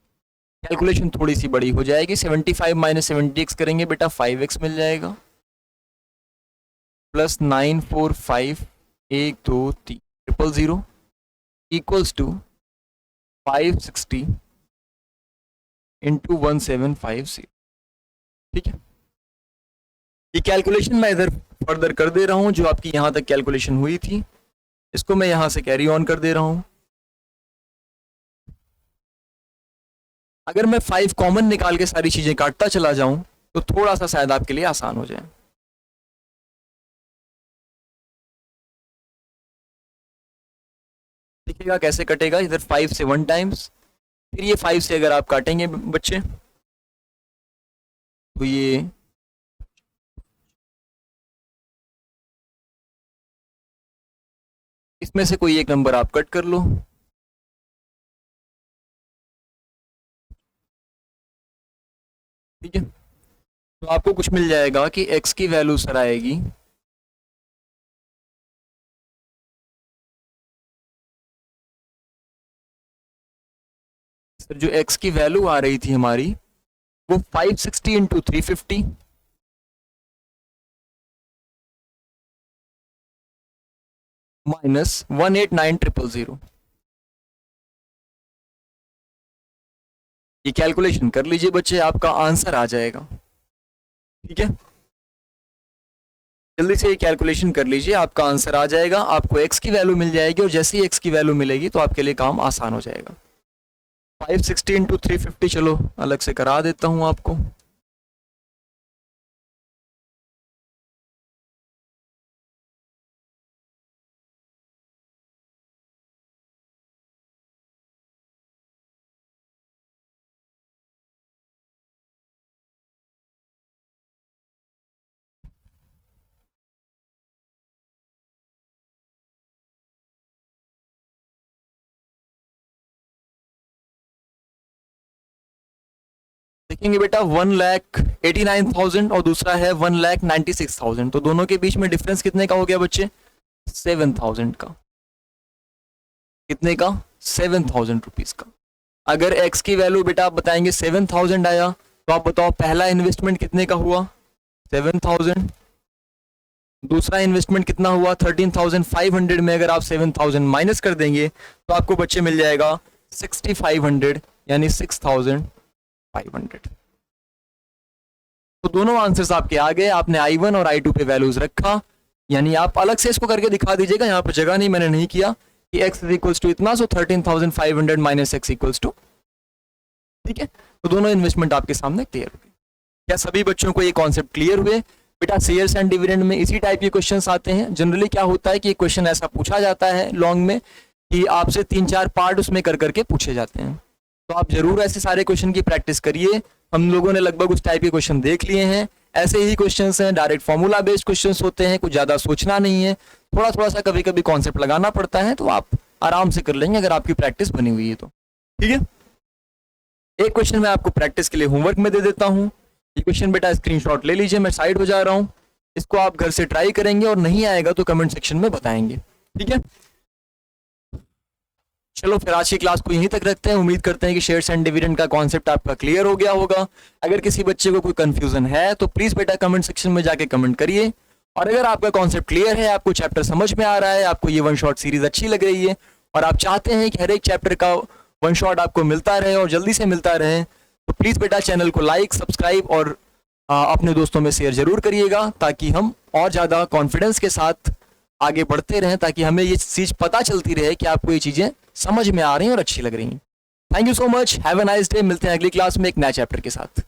कैलकुलेशन थोड़ी सी बड़ी हो जाएगी, 75 माइनस 70x करेंगे बेटा 5x मिल जाएगा, प्लस 945 1 2 3 000 इक्वल्स टू 560 इंटू 1750। ठीक है, ये कैलकुलेशन मैं इधर फर्दर कर दे रहा हूं, जो आपकी यहां तक कैलकुलेशन हुई थी इसको मैं यहां से कैरी ऑन कर दे रहा हूं। अगर मैं 5 कॉमन निकाल के सारी चीजें काटता चला जाऊं तो थोड़ा सा शायद आपके लिए आसान हो जाए। देखिएगा कैसे कटेगा, इधर 5 से 1 टाइम्स, फिर ये 5 से अगर आप काटेंगे बच्चे तो ये इसमें से कोई एक नंबर आप कट कर लो। ठीक है, तो आपको कुछ मिल जाएगा कि x की वैल्यू सर आएगी सर, जो x की वैल्यू आ रही थी हमारी वो 560 इंटू 350 माइनस 189,000। ये कैलकुलेशन कर लीजिए बच्चे, आपका आंसर आ जाएगा। ठीक है, जल्दी से ये कैलकुलेशन कर लीजिए, आपका आंसर आ जाएगा, आपको x की वैल्यू मिल जाएगी, और जैसे ही x की वैल्यू मिलेगी तो आपके लिए काम आसान हो जाएगा। 560 इंटू 350 चलो अलग से करा देता हूं आपको। देखेंगे बेटा 1,89,000 और दूसरा है 1,96,000, तो दोनों के बीच में डिफरेंस कितने का हो गया बच्चे? 7,000 का। कितने का? 7,000 रुपीज का। अगर x की वैल्यू बेटा आप बताएंगे 7,000 आया, तो आप बताओ पहला इन्वेस्टमेंट कितने का हुआ? 7,000। दूसरा इन्वेस्टमेंट कितना हुआ? 13,500 में अगर आप 7,000 माइनस कर देंगे तो आपको बच्चे मिल जाएगा 6,500, यानी 6,500। तो दोनों आंसर्स आपके आ गए। आपने I1 और I2 पे वैल्यूज रखा, यानी आप अलग से इसको करके दिखा दीजिएगा, यहाँ पर जगह नहीं, मैंने नहीं किया कि x इज इक्वल्स टू इतना, सो 13,500 माइनस x इक्वल्स टू। ठीक है, तो दोनों इन्वेस्टमेंट आपके सामने क्लियर हो गए। क्या सभी बच्चों को ये कॉन्सेप्ट क्लियर हुए? बेटा शेयर्स एंड डिविडेंड में इसी टाइप के क्वेश्चंस आते हैं। जनरली क्या होता है कि क्वेश्चन ऐसा पूछा जाता है लॉन्ग में कि आपसे 3-4 पार्ट उसमें कर करके पूछे जाते हैं, तो आप जरूर ऐसे सारे क्वेश्चन की प्रैक्टिस करिए। हम लोगों ने लगभग उस टाइप के क्वेश्चन देख लिए हैं। ऐसे ही क्वेश्चंस हैं, डायरेक्ट फॉर्मूला बेस्ड क्वेश्चंस होते हैं, कुछ ज्यादा सोचना नहीं है, थोड़ा थोड़ा सा कभी कभी कॉन्सेप्ट लगाना पड़ता है, तो आप आराम से कर लेंगे अगर आपकी प्रैक्टिस बनी हुई है तो। ठीक है, एक क्वेश्चन मैं आपको प्रैक्टिस के लिए होमवर्क में दे देता हूँ। ये क्वेश्चन बेटा स्क्रीनशॉट ले लीजिए, मैं साइड हो जा रहा हूँ। इसको आप घर से ट्राई करेंगे और नहीं आएगा तो कमेंट सेक्शन में बताएंगे। ठीक है, चलो फिर आज की क्लास को यहीं तक रखते हैं। उम्मीद करते हैं कि शेयर्स एंड डिविडेंड का कॉन्सेप्ट आपका क्लियर हो गया होगा। अगर किसी बच्चे को कोई कंफ्यूजन है तो प्लीज बेटा कमेंट सेक्शन में जाके कमेंट करिए, और अगर आपका कॉन्सेप्ट क्लियर है, आपको चैप्टर समझ में आ रहा है, आपको ये वन शॉट सीरीज अच्छी लग रही है और आप चाहते हैं कि हर एक चैप्टर का वन शॉट आपको मिलता रहे और जल्दी से मिलता रहे, तो प्लीज बेटा चैनल को लाइक, सब्सक्राइब और अपने दोस्तों में शेयर जरूर करिएगा, ताकि हम और ज़्यादा कॉन्फिडेंस के साथ आगे बढ़ते रहें, ताकि हमें ये चीज़ पता चलती रहे कि आपको ये चीज़ें समझ में आ रही हैं और अच्छी लग रही हैं। Thank you so much, have a nice day. मिलते हैं अगली क्लास में एक नए चैप्टर के साथ।